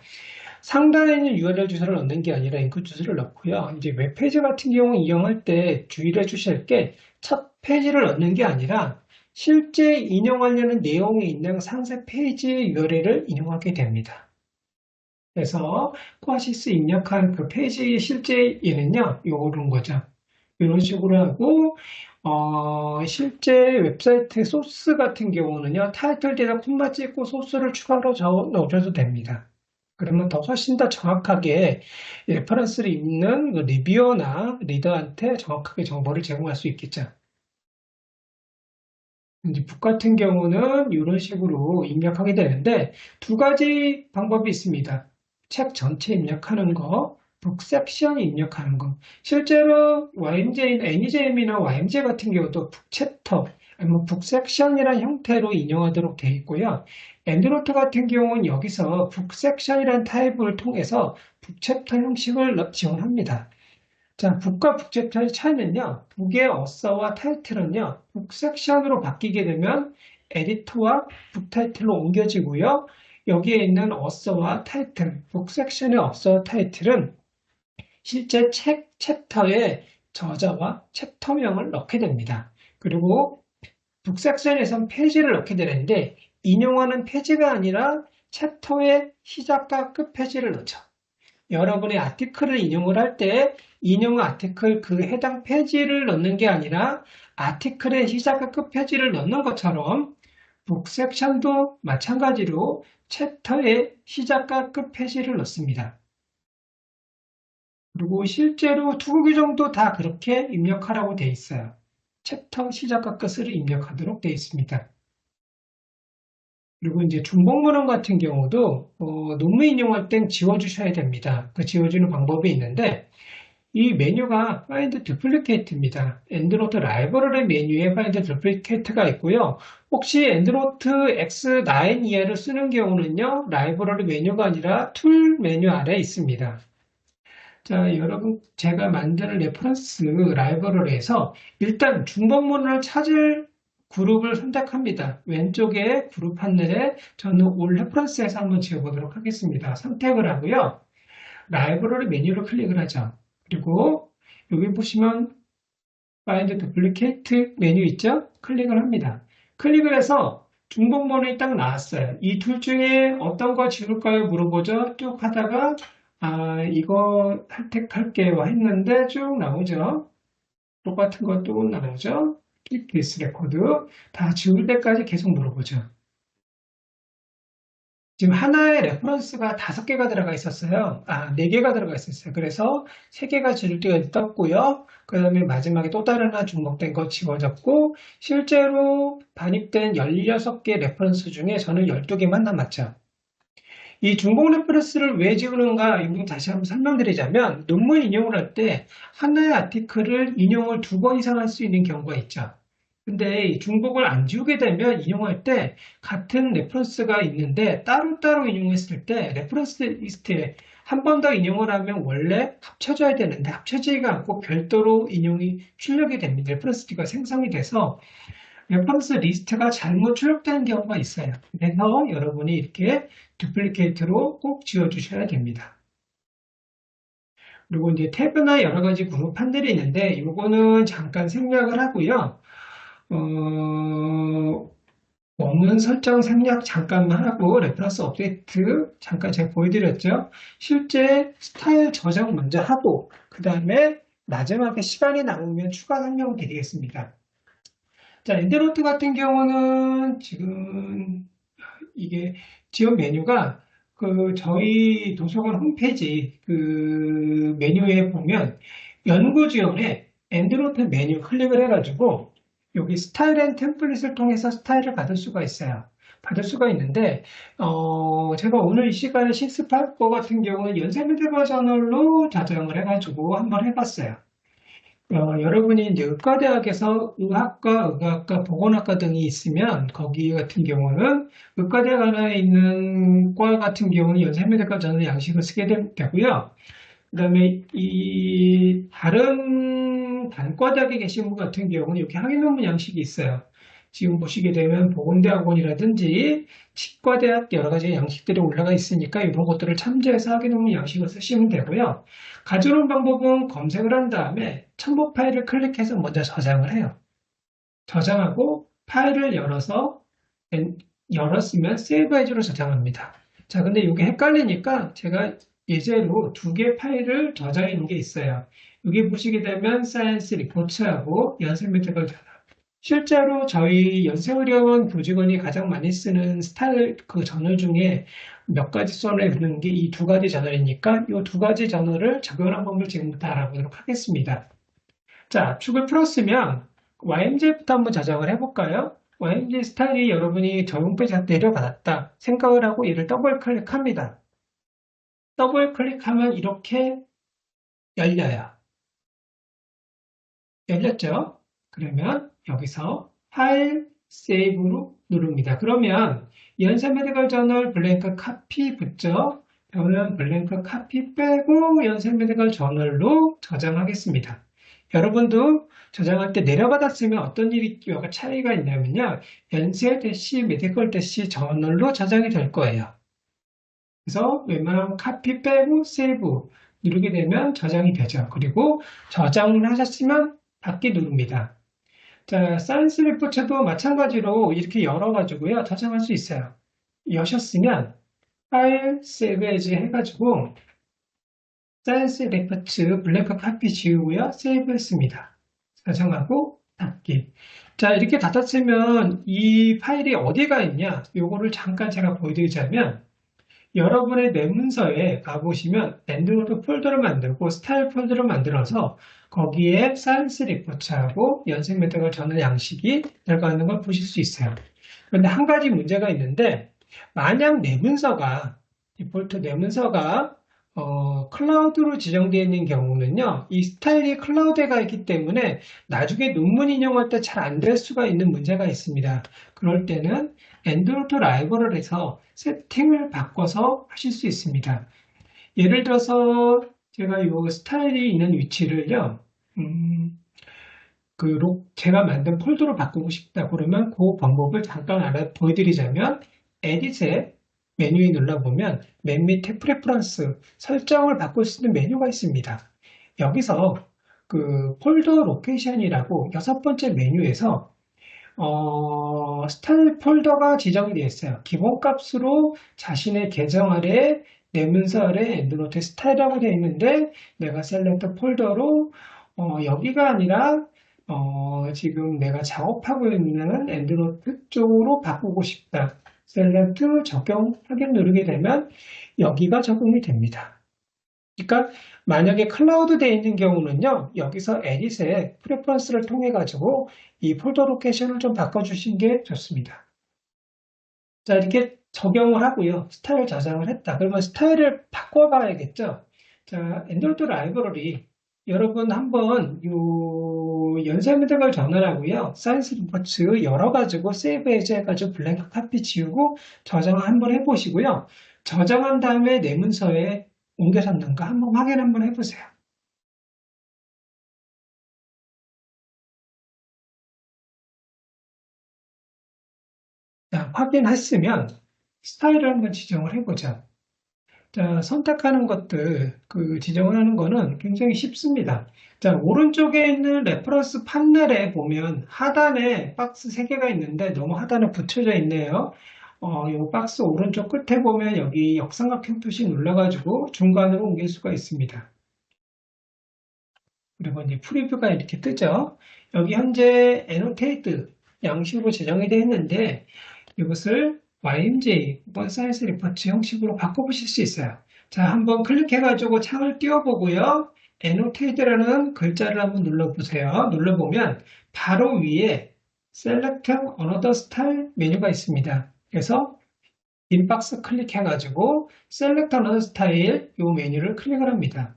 상단에 있는 URL 주소를 넣는 게 아니라 링크 주소를 넣고요. 이제 웹페이지 같은 경우 이용할 때 주의를 해 주실 게 첫 페이지를 넣는 게 아니라 실제 인용하려는 내용이 있는 상세 페이지의 URL을 인용하게 됩니다. 그래서 코아시스 입력한 그 페이지의 실제 얘는요, 요런 거죠. 이런 식으로 하고, 실제 웹사이트 소스 같은 경우는요, 타이틀에다 콤마 찍고 소스를 추가로 넣어줘도 됩니다. 그러면 더 훨씬 더 정확하게 레퍼런스를 읽는 리뷰어나 리더한테 정확하게 정보를 제공할 수 있겠죠. 이제 북 같은 경우는 이런 식으로 입력하게 되는데 두 가지 방법이 있습니다. 책 전체 입력하는 거, 북 섹션 입력하는 거. 실제로 YMJ, NEJM이나 YMJ 같은 경우도 북 챕터, 아니면 북 섹션이라는 형태로 인용하도록 되어 있고요. 엔드노트 같은 경우는 여기서 북 섹션이라는 타입을 통해서 북 챕터 형식을 지원합니다. 자, 북과 북챕터의 차이는요. 북의 어서와 타이틀은요. 북 섹션으로 바뀌게 되면 에디터와 북 타이틀로 옮겨지고요. 여기에 있는 어서와 타이틀, 북 섹션의 어서와 타이틀은 실제 책 챕터의 저자와 챕터명을 넣게 됩니다. 그리고 북 섹션에선 페이지를 넣게 되는데 인용하는 페이지가 아니라 챕터의 시작과 끝 페이지를 넣죠. 여러분의 아티클을 인용을 할 때 인용 아티클 그 해당 페이지를 넣는 게 아니라 아티클의 시작과 끝 페이지를 넣는 것처럼 북 섹션도 마찬가지로 챕터의 시작과 끝 페이지를 넣습니다. 그리고 실제로 두 규정도 다 그렇게 입력하라고 되어 있어요. 챕터 시작과 끝을 입력하도록 되어 있습니다. 그리고 이제 중복문헌 같은 경우도 논문 인용할 땐 지워주셔야 됩니다. 그 지워주는 방법이 있는데 이 메뉴가 Find Duplicate입니다. 엔드노트 라이브러리 메뉴에 Find Duplicate가 있고요. 혹시 엔드노트 X9 이하를 쓰는 경우는요. 라이브러리 메뉴가 아니라 툴 메뉴 아래에 있습니다. 자, 여러분 제가 만드는 레퍼런스 라이브러리에서 일단 중복문헌을 찾을 그룹을 선택합니다. 왼쪽에 그룹 판넬에 저는 올 레퍼런스에서 한번 지어보도록 하겠습니다. 선택을 하고요. 라이브러리 메뉴를 클릭을 하죠. 그리고 여기 보시면 Find Duplicate 메뉴 있죠? 클릭을 합니다. 클릭을 해서 중복본이 딱 나왔어요. 이 둘 중에 어떤 거 지울까요? 물어보죠. 쭉 하다가 이거 선택할게요 했는데 쭉 나오죠. 똑같은 것도 나오죠. Keep this record. 다 지울 때까지 계속 물어보죠. 지금 하나의 레퍼런스가 5개가 들어가 있었어요. 4개가 들어가 있었어요. 그래서 3개가 지울 때가 떴고요. 그 다음에 마지막에 또 다른 하나 중복된 거 지워졌고, 실제로 반입된 16개 레퍼런스 중에 저는 12개만 남았죠. 이 중복 레퍼런스를 왜 지우는가, 이 부분 다시 한번 설명드리자면, 논문 인용을 할 때 하나의 아티클을 인용을 2번 이상 할 수 있는 경우가 있죠. 근데 중복을 안 지우게 되면 인용할 때 같은 레퍼런스가 있는데 따로따로 인용했을 때 레퍼런스 리스트에 한 번 더 인용을 하면 원래 합쳐져야 되는데 합쳐지지가 않고 별도로 인용이 출력이 됩니다. 레퍼런스가 생성이 돼서 레퍼런스 리스트가 잘못 출력되는 경우가 있어요. 그래서 여러분이 이렇게 두플리케이트로 꼭 지워주셔야 됩니다. 그리고 이제 탭이나 여러 가지 그룹 판들이 있는데 이거는 잠깐 생략을 하고요. 원문 설정 생략 잠깐만 하고 레퍼런스 업데이트 잠깐 제가 보여드렸죠. 실제 스타일 저장 먼저 하고 그 다음에 마지막에 시간이 남으면 추가 설명을 드리겠습니다. 자, 엔드노트 같은 경우는 지금 이게 지원 메뉴가 저희 도서관 홈페이지 메뉴에 보면 연구 지원에 엔드노트 메뉴 클릭을 해가지고 여기 스타일 앤 템플릿을 통해서 스타일을 받을 수가 있어요. 받을 수가 있는데 제가 오늘 이 시간에 실습할 거 같은 경우는 연세미대 버전으로 저장을 해가지고 한번 해봤어요. 여러분이 이제 의과대학에서 의학과, 의학과, 보건학과 등이 있으면 거기 같은 경우는 의과대학 안에 있는 과 같은 경우는 연세미대과 저는 양식을 쓰게 되고요. 그 다음에 이 다른 단과대학에 계신 분 같은 경우는 이렇게 학위 논문 양식이 있어요. 지금 보시게 되면 보건대학원이라든지 치과대학 여러 가지 양식들이 올라가 있으니까 이런 것들을 참조해서 학위 논문 양식을 쓰시면 되고요. 가져오는 방법은 검색을 한 다음에 첨부 파일을 클릭해서 먼저 저장을 해요. 저장하고 파일을 열었으면 세이브 에이즈로 저장합니다. 자, 근데 이게 헷갈리니까 제가 예제로 2개 파일을 저장해 놓은 게 있어요. 여기 보시게 되면 사이언스 리포트하고 연습 메터걸 전화. 실제로 저희 연세의료원 교직원이 가장 많이 쓰는 스타일 저널 중에 몇 가지 써내는 게 이 2가지 저널이니까 이 2가지 저널을 적용하는 방법을 지금부터 알아보도록 하겠습니다. 자, 압축을 풀었으면 YMG부터 한번 저장을 해볼까요? YMG 스타일이 여러분이 저 홈페이지에 내려받았다 생각을 하고 얘를 더블 클릭합니다. 더블 클릭하면 이렇게 열려요. 열렸죠? 그러면 여기서 파일 세이브로 누릅니다. 그러면 연세 메디컬 저널 블랭크 카피 붙죠? 저는 블랭크 카피 빼고 연세 메디컬 저널로 저장하겠습니다. 여러분도 저장할 때 내려받았으면 어떤 차이가 있냐면요. 연세 대시 메디컬 대시 저널로 저장이 될 거예요. 그래서 웬만하면 카피 빼고 세이브 누르게 되면 저장이 되죠. 그리고 저장을 하셨으면 닫기 누릅니다. 자, 사이언스 리포트도 마찬가지로 이렇게 열어가지고요. 저장할 수 있어요. 여셨으면 파일 세이브 에즈 해가지고 사이언스 리포트 블랭크 카피 지우고요. 세이브 했습니다. 저장하고 닫기. 자, 이렇게 닫았으면 이 파일이 어디가 있냐? 요거를 잠깐 제가 보여드리자면 여러분의 내 문서에 가보시면 엔드노트 폴더를 만들고 스타일 폴더를 만들어서 거기에 사이언스 리포트하고 연습 메터걸 전원 양식이 들어가 있는 걸 보실 수 있어요. 그런데 한 가지 문제가 있는데 만약 내 문서가 디폴트 내 문서가 클라우드로 지정되어 있는 경우는요, 이 스타일이 클라우드에 가 있기 때문에 나중에 논문 인용할 때 잘 안 될 수가 있는 문제가 있습니다. 그럴 때는 엔드노트 라이브러리를 해서 세팅을 바꿔서 하실 수 있습니다. 예를 들어서 제가 이 스타일이 있는 위치를요, 제가 만든 폴더로 바꾸고 싶다 그러면 그 방법을 잠깐 보여드리자면 에딧의 메뉴에 눌러보면 맨 밑에 프레퍼런스 설정을 바꿀 수 있는 메뉴가 있습니다. 여기서 폴더 로케이션이라고 여섯 번째 메뉴에서 스타일 폴더가 지정이 되어 있어요. 기본 값으로 자신의 계정 아래 내 문서 아래 엔드노트 스타일이라고 되어 있는데 내가 셀렉트 폴더로 여기가 아니라 지금 내가 작업하고 있는 엔드노트 쪽으로 바꾸고 싶다. 셀렉트 적용 확인 누르게 되면 여기가 적용이 됩니다. 그러니까 만약에 클라우드 되어 있는 경우는요, 여기서 에딧의 프레퍼런스를 통해 가지고 이 폴더 로케이션을 좀 바꿔주신 게 좋습니다. 자, 이렇게 적용을 하고요. 스타일 저장을 했다. 그러면 스타일을 바꿔봐야겠죠. 자, 엔드로이드 라이브러리 여러분 한번 연산미등을 전환하고요. 사이언스 리포츠 열어가지고 세이브 에즈 해가지고 블랭크 카피 지우고 저장 한번 해보시고요. 저장한 다음에 내 문서에 옮겨졌는가 한번 확인 한번 해보세요. 자, 확인했으면 스타일을 한번 지정을 해보자. 자, 선택하는 것들, 지정을 하는 거는 굉장히 쉽습니다. 자, 오른쪽에 있는 레퍼런스 판넬에 보면 하단에 박스 3개가 있는데 너무 하단에 붙여져 있네요. 이 박스 오른쪽 끝에 보면 여기 역삼각형 표시 눌러가지고 중간으로 옮길 수가 있습니다. 그리고 이제 프리뷰가 이렇게 뜨죠. 여기 현재 annotate 양식으로 제정이 되어 있는데 이것을 YMJ, 사이언스 리포트 형식으로 바꿔보실 수 있어요. 자, 한번 클릭해가지고 창을 띄워보고요. annotate라는 글자를 한번 눌러보세요. 눌러보면 바로 위에 select another style 메뉴가 있습니다. 그래서 인박스 클릭해가지고 select another style 이 메뉴를 클릭을 합니다.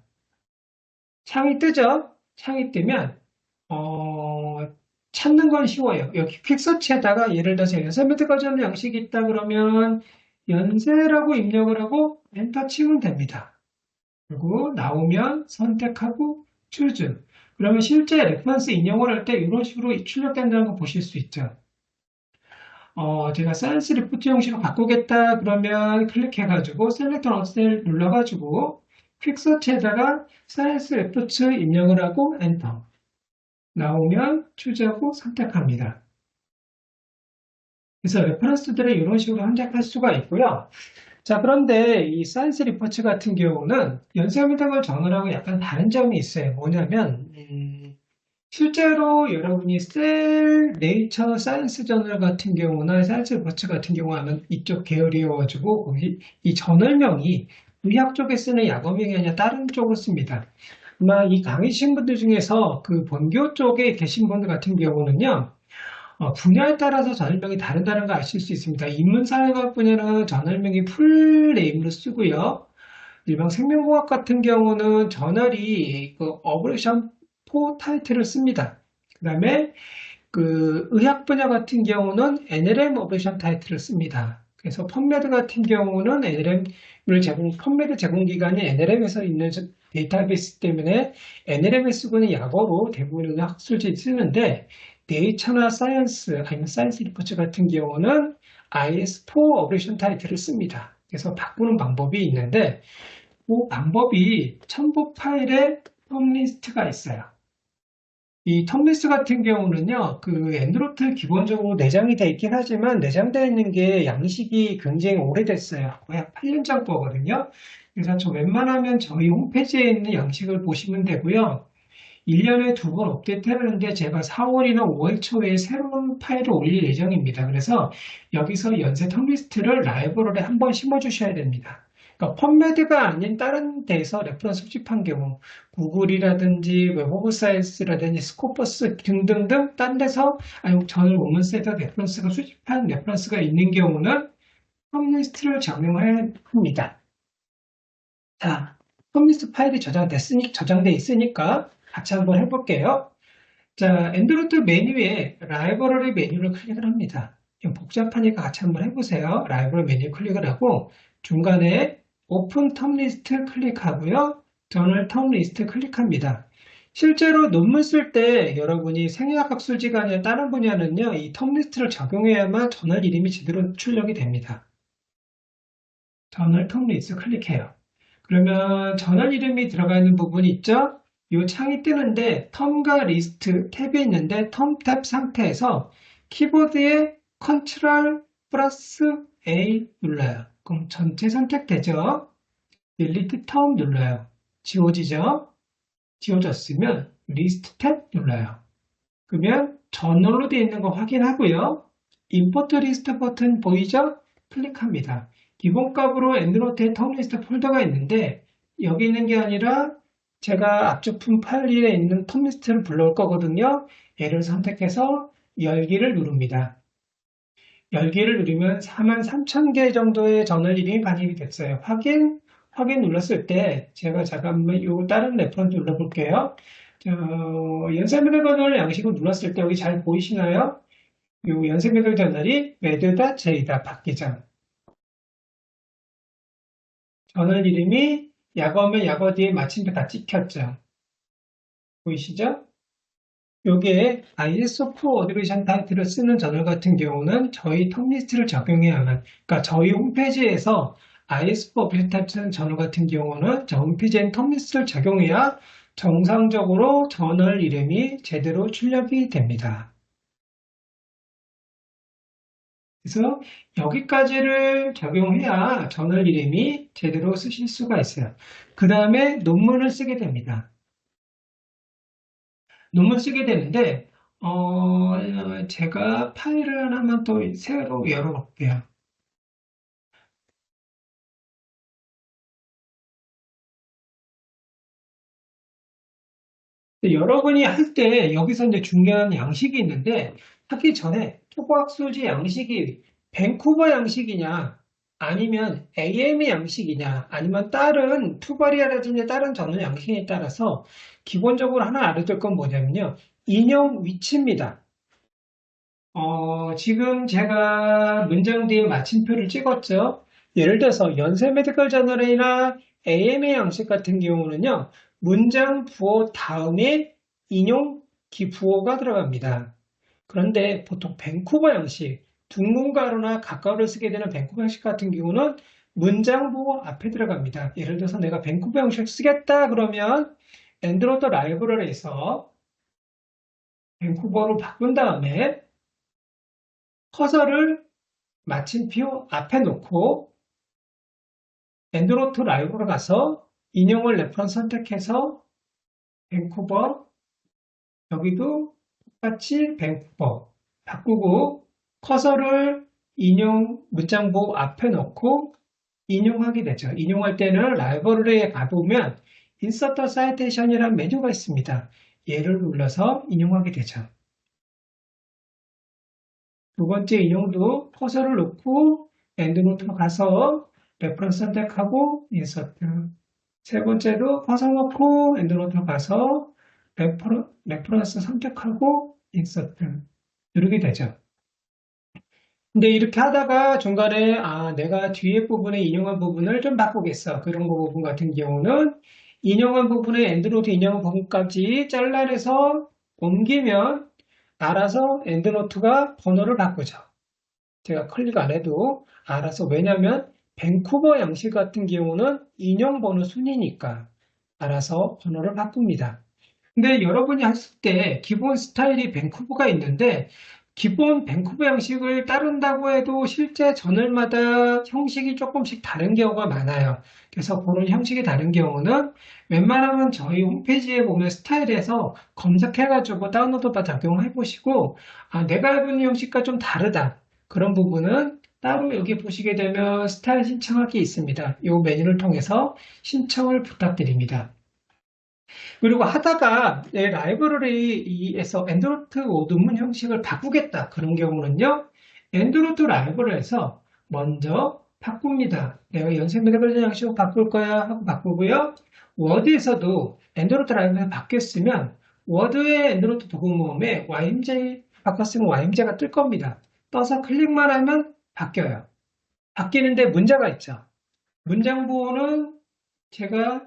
창이 뜨죠? 창이 뜨면 찾는 건 쉬워요. 여기 퀵서치에다가 예를 들어서 연세미드 버전 양식이 있다 그러면 연세라고 입력을 하고 엔터 치면 됩니다. 그리고 나오면 선택하고 choose. 그러면 실제 레퍼런스 인용을 할 때 이런 식으로 출력된다는 거 보실 수 있죠. 제가 사이언스 리포트 형식으로 바꾸겠다 그러면 클릭해가지고 셀렉트 언셀 눌러가지고 퀵서치에다가 사이언스 리포트 입력을 하고 엔터. 나오면 추지하고 선택합니다. 그래서 레퍼런스들을 이런 식으로 선택할 수가 있고요. 자, 그런데 이 사이언스 리포트 같은 경우는 연세미등을 전환하고 약간 다른 점이 있어요. 뭐냐면 실제로 여러분이 셀 네이처 사이언스 저널 같은 경우나 사이언스 리포트 같은 경우 하면 이쪽 계열이어가지고 거기 이 저널명이 의학 쪽에 쓰는 약어명이 아니라 다른 쪽을 씁니다. 아마 이 강의신 분들 중에서 본교 쪽에 계신 분들 같은 경우는요, 분야에 따라서 전열명이 다르다는 거 아실 수 있습니다. 인문사회학 분야는 전열명이 풀 네임으로 쓰고요. 일반 생명공학 같은 경우는 저널이 어브레이션 포 타이틀을 씁니다. 그 다음에 의학 분야 같은 경우는 NLM 어브레이션 타이틀을 씁니다. 그래서 펀메드 같은 경우는 펀메드 제공 기관이 NLM에서 있는 데이터베이스 때문에 NLM에 쓰고 있는 약어로 대부분의 학술지에 쓰는데 네이처나 사이언스 아니면 사이언스 리포트 같은 경우는 IS4 어브레이션 타이틀을 씁니다. 그래서 바꾸는 방법이 있는데 그 방법이 첨부 파일에 텀리스트가 있어요. 이 텀리스트 같은 경우는요, 엔드로트 기본적으로 내장이 되어 있긴 하지만 내장되어 있는 게 양식이 굉장히 오래됐어요. 거의 8년 전 거거든요. 그래서 웬만하면 저희 홈페이지에 있는 양식을 보시면 되고요. 1년에 2번 업데이트 하는데 제가 4월이나 5월 초에 새로운 파일을 올릴 예정입니다. 그래서 여기서 연세 텀리스트를 라이브러리에 한번 심어주셔야 됩니다. 그러니까 펀메드가 아닌 다른 데에서 레퍼런스 수집한 경우 구글이라든지 웹오브사이언스라든지 스코퍼스 등등등 딴 데서 아니면 저널 women's에서 레퍼런스가 수집한 레퍼런스가 있는 경우는 텀리스트를 적용해야 합니다. 자, 텀리스트 파일이 저장돼 있으니까 같이 한번 해볼게요. 자, 엔드로트 메뉴에 라이브러리 메뉴를 클릭을 합니다. 좀 복잡하니까 같이 한번 해보세요. 라이브러리 메뉴 클릭을 하고 중간에 오픈 텀 리스트 클릭하고요. 저널 텀 리스트 클릭합니다. 실제로 논문 쓸 때 여러분이 생약학술지가 아니라 다른 분야는요, 이 텀리스트를 적용해야만 저널 이름이 제대로 출력이 됩니다. 저널 텀리스트 클릭해요. 그러면 저널 이름이 들어가 있는 부분이 있죠? 이 창이 뜨는데 텀과 리스트 탭이 있는데 텀 탭 상태에서 키보드에 컨트롤 플러스 A 눌러요. 그럼 전체 선택되죠? 딜리트 텀 눌러요. 지워지죠? 지워졌으면 리스트 탭 눌러요. 그러면 저널로 되어 있는 거 확인하고요. 임포트 리스트 버튼 보이죠? 클릭합니다. 기본값으로 엔드노트에 텀리스트 폴더가 있는데 여기 있는 게 아니라 제가 앞제품 파일에 있는 텀리스트를 불러올 거거든요. 얘를 선택해서 열기를 누릅니다. 열기를 누르면 43,000개 정도의 저널 이름이 반입이 됐어요. 확인 눌렀을 때 제가 잠깐만 요 다른 레퍼런스 눌러볼게요. 연세미들 저널 양식을 눌렀을 때 여기 잘 보이시나요? 요 연세미들 저널이 매드다 제이다 바뀌죠. 저널 이름이 약어면 약어 뒤에 마침표 다 찍혔죠. 보이시죠? 요게 ISO4 어드레이션 타이틀을 쓰는 저널 같은 경우는 저희 텀리스트를 적용해야만, 그러니까 저희 홈페이지에서 ISO4 어드레이션 타이틀 쓰는 저널 같은 경우는 저 홈페이지엔 텀리스트를 적용해야 정상적으로 저널 이름이 제대로 출력이 됩니다. 그래서 여기까지를 적용해야 저널 이름이 제대로 쓰실 수가 있어요. 그 다음에 논문을 쓰게 됩니다. 논문 쓰게 되는데 제가 파일을 하나만 또 새로 열어볼게요. 여러분이 할 때 여기서 이제 중요한 양식이 있는데 하기 전에 토박소지 양식이 밴쿠버 양식이냐 아니면 AM의 양식이냐 아니면 다른 투바리아라든지 다른 전원 양식에 따라서 기본적으로 하나 알아둘 건 뭐냐면요. 인용 위치입니다. 지금 제가 문장 뒤에 마침표를 찍었죠. 예를 들어서 연세 메디컬 저널이나 AMA 양식 같은 경우는요, 문장 부호 다음에 인용 기부호가 들어갑니다. 그런데 보통 밴쿠버 양식, 둥근가루나 가까우를 쓰게 되는 밴쿠버 양식 같은 경우는 문장 부호 앞에 들어갑니다. 예를 들어서 내가 밴쿠버 양식 쓰겠다 그러면 엔드로드 라이브러리에서 밴쿠버로 바꾼 다음에 커서를 마침표 앞에 놓고 엔드노트 라이브로 가서 인용을 레퍼런스 선택해서 밴쿠버 여기도 똑같이 밴쿠버 바꾸고 커서를 인용 문장부 앞에 놓고 인용하게 되죠. 인용할 때는 라이브러리에 가보면 인서트 사이테이션이라는 메뉴가 있습니다. 얘를 눌러서 인용하게 되죠. 두 번째 인용도 커서를 놓고 엔드노트로 가서 레퍼런스 선택하고 인서트. 세 번째도 커서 놓고 엔드노트로 가서 레퍼런스 선택하고 인서트. 누르게 되죠. 근데 이렇게 하다가 중간에 내가 뒤에 부분에 인용한 부분을 좀 바꾸겠어. 그런 부분 같은 경우는 인용한 부분에 엔드노트 인용한 부분까지 잘라내서 옮기면 알아서 엔드노트가 번호를 바꾸죠. 제가 클릭 안 해도 알아서 왜냐하면 밴쿠버 양식 같은 경우는 인용 번호 순이니까 알아서 번호를 바꿉니다. 근데 여러분이 했을 때 기본 스타일이 밴쿠버가 있는데 기본 밴쿠버 양식을 따른다고 해도 실제 저널마다 형식이 조금씩 다른 경우가 많아요. 그래서 그런 형식이 다른 경우는 웬만하면 저희 홈페이지에 보면 스타일에서 검색해가지고 다운로드 받아 적용해 보시고 내가 해본 형식과 좀 다르다. 그런 부분은 따로 여기 보시게 되면 스타일 신청하기 있습니다. 이 메뉴를 통해서 신청을 부탁드립니다. 그리고 하다가 내 라이브러리에서 엔드로트 논문 형식을 바꾸겠다. 그런 경우는요. 엔드로트 라이브러리에서 먼저 바꿉니다. 내가 연생 메디컬 양식으로 바꿀 거야 하고 바꾸고요. 워드에서도 엔드로트 라이브러리 바뀌었으면 워드의 엔드로트 도구 모음에 YMJ 바꿨으면 YMJ가 뜰 겁니다. 떠서 클릭만 하면 바뀌어요. 바뀌는데 문제가 있죠. 문장 부호는 제가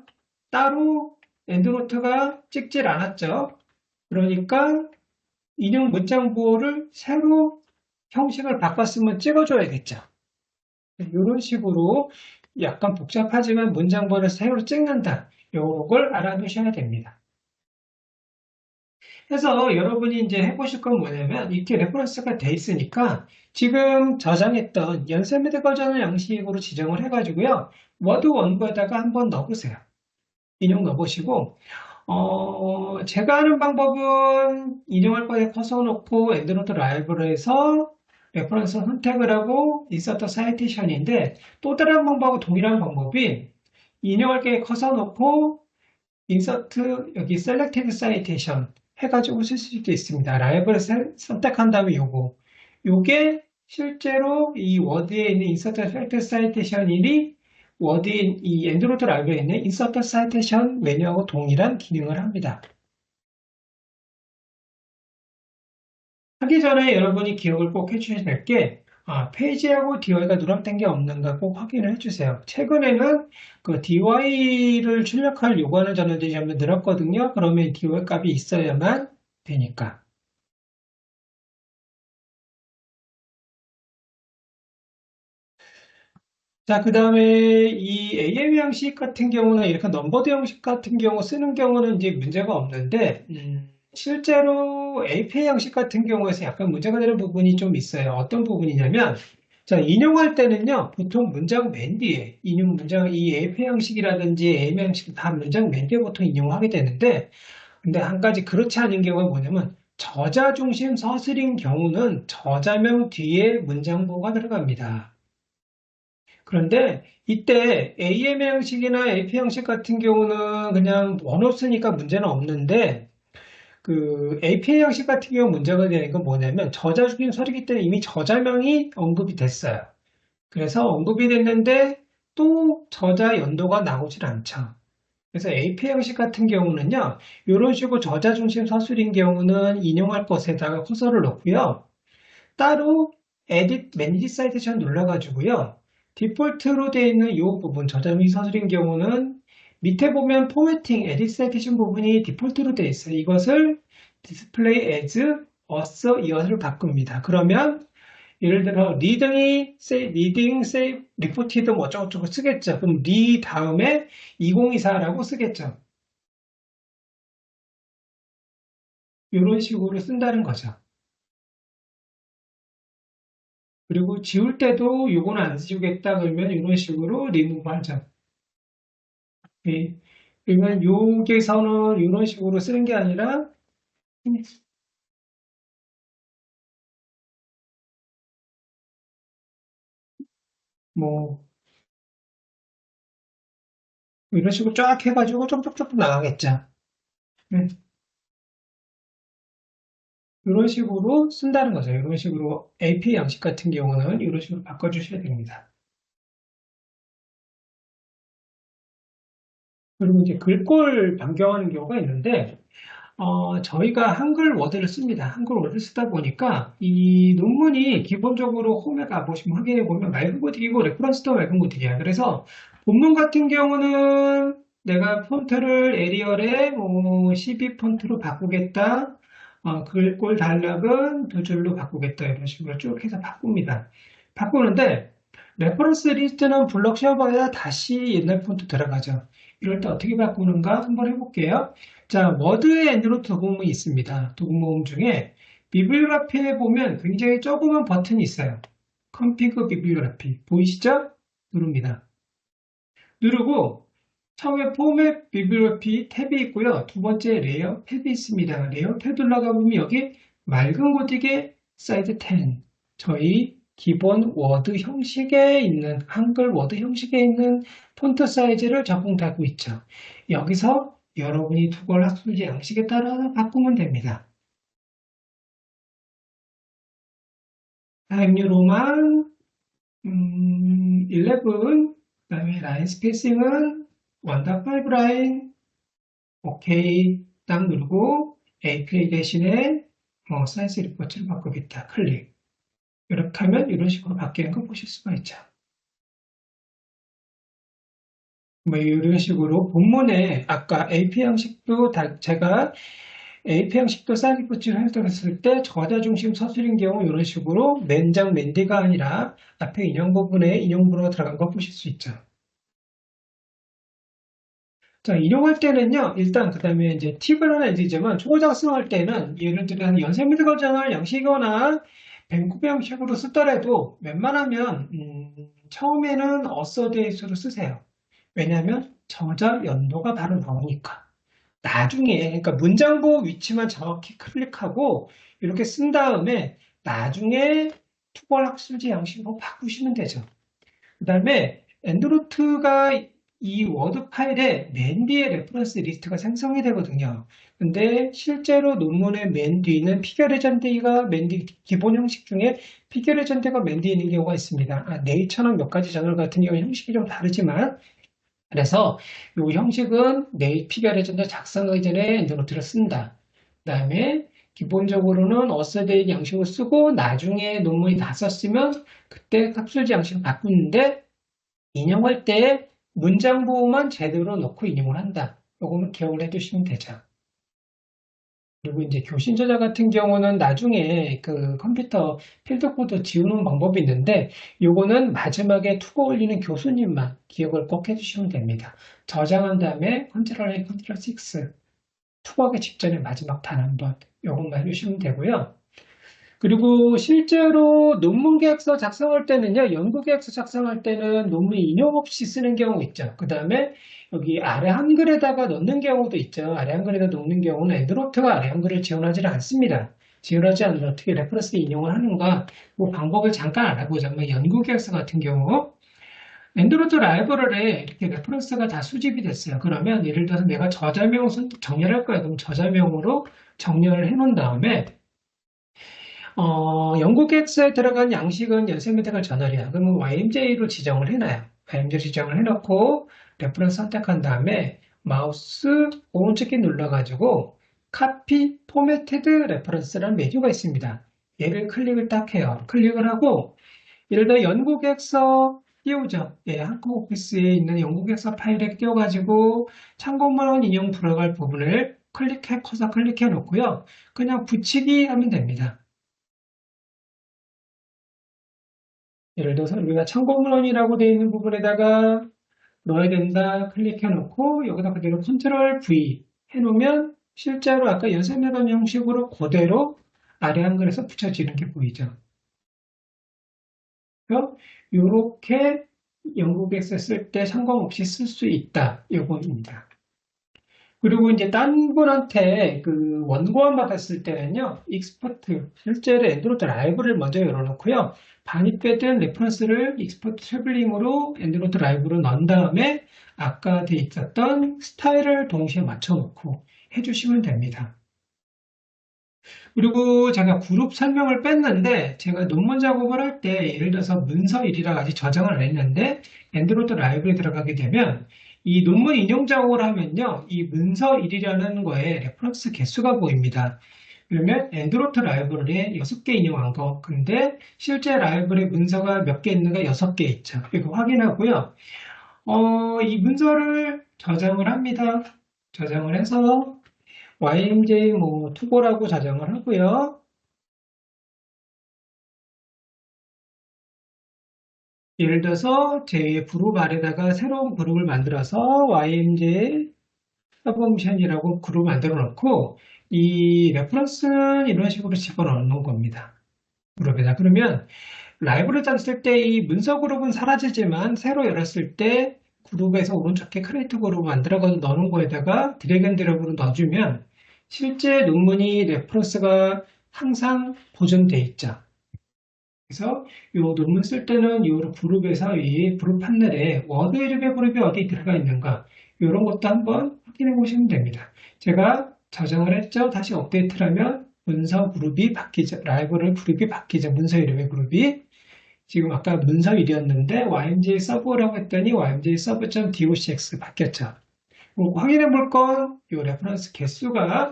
따로 엔드노트가 찍질 않았죠. 그러니까 인용 문장 부호를 새로 형식을 바꿨으면 찍어줘야겠죠. 이런 식으로 약간 복잡하지만 문장 부호를 새로 찍는다. 요걸 알아두셔야 됩니다. 그래서 여러분이 이제 해보실 건 뭐냐면 이렇게 레퍼런스가 돼 있으니까 지금 저장했던 연세미드 버전을 양식으로 지정을 해가지고요. 워드 원고에다가 한번 넣어보세요. 인용 넣어보시고 제가 하는 방법은 인용할 거에 커서 놓고 엔드노트 라이브러리에서 레퍼런스 선택을 하고 인서트 사이테이션인데 또 다른 방법하고 동일한 방법이 인용할 게 커서 놓고 인서트 여기 셀렉티드 사이테이션 해가지고 쓸 수도 있습니다. 라이브를 선택한 다음에 요게 실제로 이 워드에 있는 인서트 셀렉티드 사이테이션이 워드인 이 엔드노트 라이브러리에 있는 인서트 사이테이션 메뉴하고 동일한 기능을 합니다. 하기 전에 여러분이 기억을 꼭 해주셔야 될 게, 페이지하고 DY가 누락된 게 없는가 꼭 확인을 해주세요. 최근에는 그 DY를 출력할 요구하는 전원들이 좀 늘었거든요. 그러면 DY 값이 있어야만 되니까. 자, 그 다음에 이 AM 형식 같은 경우는 이렇게 넘버드 형식 같은 경우 쓰는 경우는 이제 문제가 없는데, 실제로 API 형식 같은 경우에서 약간 문제가 되는 부분이 좀 있어요. 어떤 부분이냐면, 자, 인용할 때는요, 보통 문장 맨 뒤에, 인용 문장, 이 API 형식이라든지 AM 형식 다 문장 맨 뒤에 보통 인용하게 되는데, 근데 한 가지 그렇지 않은 경우가 뭐냐면, 저자 중심 서술인 경우는 저자명 뒤에 문장부호가 들어갑니다. 그런데 이때 AM 형식이나 AP 형식 같은 경우는 그냥 원어 쓰니까 문제는 없는데, 그 APA 형식 같은 경우 문제가 되는 건 뭐냐면 저자 중심 서류이기 때문에 이미 저자명이 언급이 됐어요. 그래서 언급이 됐는데 또 저자 연도가 나오질 않죠. 그래서 APA 형식 같은 경우는요, 이런 식으로 저자 중심 서술인 경우는 인용할 것에다가 커서를 넣고요. 따로 Edit Manage Citation 눌러가지고요. 디폴트로 되어 있는 이 부분, 저자 중심 서술인 경우는 밑에 보면 포매팅, Edit Citation 부분이 디폴트로 되어 있어요. 이것을 Display as us, 이것을 바꿉니다. 그러면 예를 들어 reading, save, reported 뭐 어쩌고저쩌고 쓰겠죠. 그럼 re 다음에 2024라고 쓰겠죠. 이런 식으로 쓴다는 거죠. 그리고 지울 때도 요거는 안 지우겠다 그러면 이런 식으로 remove 하죠. 예. 그러면 여기서는 이런 식으로 쓰는 게 아니라 뭐 이런 식으로 쫙 해가지고 쪽쪽쪽 나가겠죠. 예. 이런 식으로 쓴다는 거죠. 이런 식으로 AP 양식 같은 경우는 이런 식으로 바꿔주셔야 됩니다. 그리고 이제 글꼴 변경하는 경우가 있는데, 저희가 한글 워드를 씁니다. 한글 워드를 쓰다 보니까 이 논문이 기본적으로 홈에 가보시면 확인해 보면 맑은 고딕이고 레퍼런스도 맑은 고딕이야. 그래서 본문 같은 경우는 내가 폰트를 에리얼에 뭐 12 폰트로 바꾸겠다. 글꼴 단락은 두 줄로 바꾸겠다. 이런 식으로 쭉 해서 바꿉니다. 바꾸는데 레퍼런스 리스트는 블록 쉐어버에 다시 옛날 폰트 들어가죠. 이럴 때 어떻게 바꾸는가 한번 해볼게요. 자, 워드에 엔드노트 도구문이 있습니다. 도구문 중에 비블리오그래피에 보면 굉장히 조그만 버튼이 있어요. 컴피그 비블리오그래피 보이시죠? 누릅니다. 누르고 처음에 포맷 비블리오그래피 탭이 있고요. 두 번째 레이어 탭이 있습니다. 레이어 탭 올라가 보면 여기 맑은 고딕의 사이즈 10 저희 기본 워드 형식에 있는 한글 워드 형식에 있는 폰트 사이즈를 적응하고 있죠. 여기서 여러분이 두걸 학술지 양식에 따라 바꾸면 됩니다. 타임뉴 로만 11, 그다음에 라인 스페이싱은 1.5 라인, 오케이 딱 누르고 API 대신에 사이즈 리포트를 바꾸겠다 클릭. 이렇게 하면 이런 식으로 바뀌는 거 보실 수가 있죠. 뭐 이런 식으로 본문에 아까 AP 형식도 제가 AP 형식도 사이버치를 해석했을 때 저자 중심 서술인 경우 이런 식으로 맨장 맨디가 아니라 앞에 인용 부분에 인용부호가 들어간 거 보실 수 있죠. 자, 인용할 때는요, 일단, 그 다음에 이제 팁을 하나 드리자면, 초보 작성할 때는, 예를 들어, 연세미드 과정을 양식이거나 밴쿠버 형식으로 쓰더라도, 웬만하면, 처음에는 어서데이스로 쓰세요. 왜냐하면, 저자 연도가 바로 나오니까. 나중에, 그러니까 문장부 위치만 정확히 클릭하고, 이렇게 쓴 다음에, 나중에 투벌 학술지 양식으로 바꾸시면 되죠. 그 다음에 엔드로트가 이 워드 파일에 맨 뒤에 레퍼런스 리스트가 생성이 되거든요. 근데 실제로 논문의 맨 뒤는 피겨 레전드가 맨 뒤 기본 형식 중에 피겨 레전드가 맨 뒤에 있는 경우가 있습니다. 네이처는 몇 가지 저널 같은 경우 형식이 좀 다르지만 그래서 이 형식은 피겨 레전드 작성하기 전에 엔드노트를 쓴다. 그 다음에 기본적으로는 어서데이 양식을 쓰고 나중에 논문이 다 썼으면 그때 capsul지 양식을 바꾸는데 인용할 때 문장 보호만 제대로 넣고 인용을 한다. 요거는 기억을 해두시면 되죠. 그리고 이제 교신 저자 같은 경우는 나중에 그 컴퓨터 필드 코드 지우는 방법이 있는데 요거는 마지막에 투고 올리는 교수님만 기억을 꼭 해주시면 됩니다. 저장한 다음에 컨트롤 A, 컨트롤 6 투고하기 직전에 마지막 단 한 번 요것만 해주시면 되고요. 그리고 실제로 논문 계약서 작성할 때는요, 연구 계약서 작성할 때는 논문 인용 없이 쓰는 경우 있죠. 그 다음에 여기 아래 한글에다가 넣는 경우도 있죠. 아래 한글에다 넣는 경우는 엔드노트가 아래 한글을 지원하지 않습니다. 지원하지 않으면 어떻게 레퍼런스 인용을 하는가, 뭐 방법을 잠깐 알아보자면 연구 계약서 같은 경우 엔드노트 라이브러리에 이렇게 레퍼런스가 다 수집이 됐어요. 그러면 예를 들어서 내가 저자명 정렬할 거야. 그럼 저자명으로 정렬을 해놓은 다음에 영국엑스에 들어간 양식은 연세미터가 저널이야. 그러면 YMJ로 지정을 해놔요. YMJ 지정을 해놓고 레퍼런스 선택한 다음에 마우스 오른쪽 키 눌러가지고 카피 포매티드 레퍼런스라는 메뉴가 있습니다. 얘를 클릭을 딱 해요. 클릭을 하고 예를 들어 영국엑서 띄우죠. 예, 한국 오피스에 있는 영국엑서 파일에 띄워가지고 참고문 인용 들어갈 부분을 커서 클릭해 놓고요. 그냥 붙이기 하면 됩니다. 예를 들어서 우리가 참고문헌이라고 되어 있는 부분에다가 넣어야 된다 클릭해 놓고 여기다 그대로 컨트롤 V 해놓으면 실제로 아까 연산내감 형식으로 그대로 아래 한글에서 붙여지는 게 보이죠. 이렇게 영국에서 쓸 때 상관 없이 쓸 수 있다. 이거입니다. 그리고 이제 딴 분한테 그 원고안 받았을 때는요, 익스포트, 실제로 엔드노트 라이브를 먼저 열어놓고요, 반입된 레퍼런스를 익스포트 트래블링으로 엔드노트 라이브로 넣은 다음에 아까 돼 있었던 스타일을 동시에 맞춰놓고 해주시면 됩니다. 그리고 제가 그룹 설명을 뺐는데 제가 논문 작업을 할 때 예를 들어서 문서 1이라 가지 저장을 안 했는데 엔드노트 라이브에 들어가게 되면 이 논문 인용 작업을 하면요. 이 문서 1이라는 거에 레퍼런스 개수가 보입니다. 그러면 엔드노트 라이브러리에 6개 인용한 거. 근데 실제 라이브러리 문서가 몇 개 있는가 6개 있죠. 이거 확인하고요. 이 문서를 저장을 합니다. 저장을 해서 YMJ 뭐 투고라고 저장을 하고요. 예를 들어서 제 그룹 아래다가 새로운 그룹을 만들어서 YMJ 서브미션이라고 그룹 만들어 놓고 이 레퍼런스는 이런 식으로 집어넣는 겁니다. 그룹에다. 그러면 라이브를 짰을 때 이 문서 그룹은 사라지지만 새로 열었을 때 그룹에서 오른쪽에 크리에이트 그룹 만들어서 넣는 거에다가 드래그 앤 드롭으로 넣어주면 실제 논문이 레퍼런스가 항상 보존돼 있죠. 그래서 이 논문 쓸 때는 이 그룹에서 이 그룹 판넬에 워드 이름의 그룹이 어디 들어가 있는가 이런 것도 한번 확인해 보시면 됩니다. 제가 저장을 했죠. 다시 업데이트를 하면 문서 그룹이 바뀌죠. 라이브러리 그룹이 바뀌죠. 문서 이름의 그룹이. 지금 아까 문서 1이었는데 YMJ 서브라고 했더니 YMJ 서브.docx 바뀌었죠. 확인해 볼 건 이 레퍼런스 개수가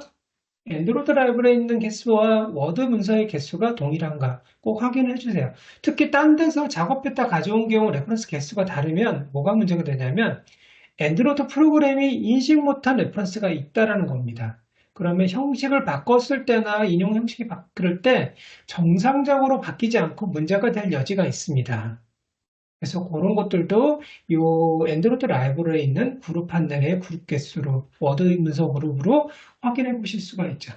엔드로이드 라이브러리에 있는 개수와 워드 문서의 개수가 동일한가 꼭 확인해 주세요. 특히 딴 데서 작업했다 가져온 경우 레퍼런스 개수가 다르면 뭐가 문제가 되냐면 엔드노트 프로그램이 인식 못한 레퍼런스가 있다라는 겁니다. 그러면 형식을 바꿨을 때나 인용 형식이 바뀔 때 정상적으로 바뀌지 않고 문제가 될 여지가 있습니다. 그래서 그런 것들도 이 엔드노트 라이브러리에 있는 그룹 판넬의 그룹 개수로 워드 문서 그룹으로 확인해 보실 수가 있죠.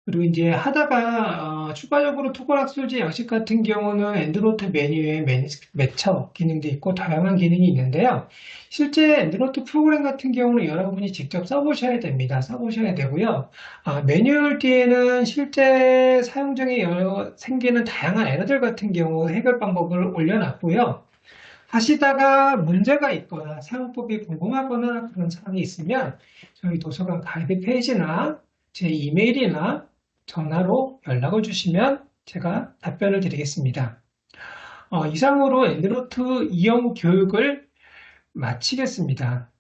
그리고 이제 하다가 추가적으로 토글학술지 양식 같은 경우는 엔드노트 메뉴에 매쳐 기능도 있고 다양한 기능이 있는데요. 실제 엔드노트 프로그램 같은 경우는 여러분이 직접 써보셔야 됩니다. 써보셔야 되고요. 매뉴얼 뒤에는 실제 사용 중에 생기는 다양한 에러들 같은 경우 해결 방법을 올려놨고요. 하시다가 문제가 있거나 사용법이 궁금하거나 그런 사항이 있으면 저희 도서관 가이드 페이지나 제 이메일이나 전화로 연락을 주시면 제가 답변을 드리겠습니다. 이상으로 엔드노트 이용 교육을 마치겠습니다.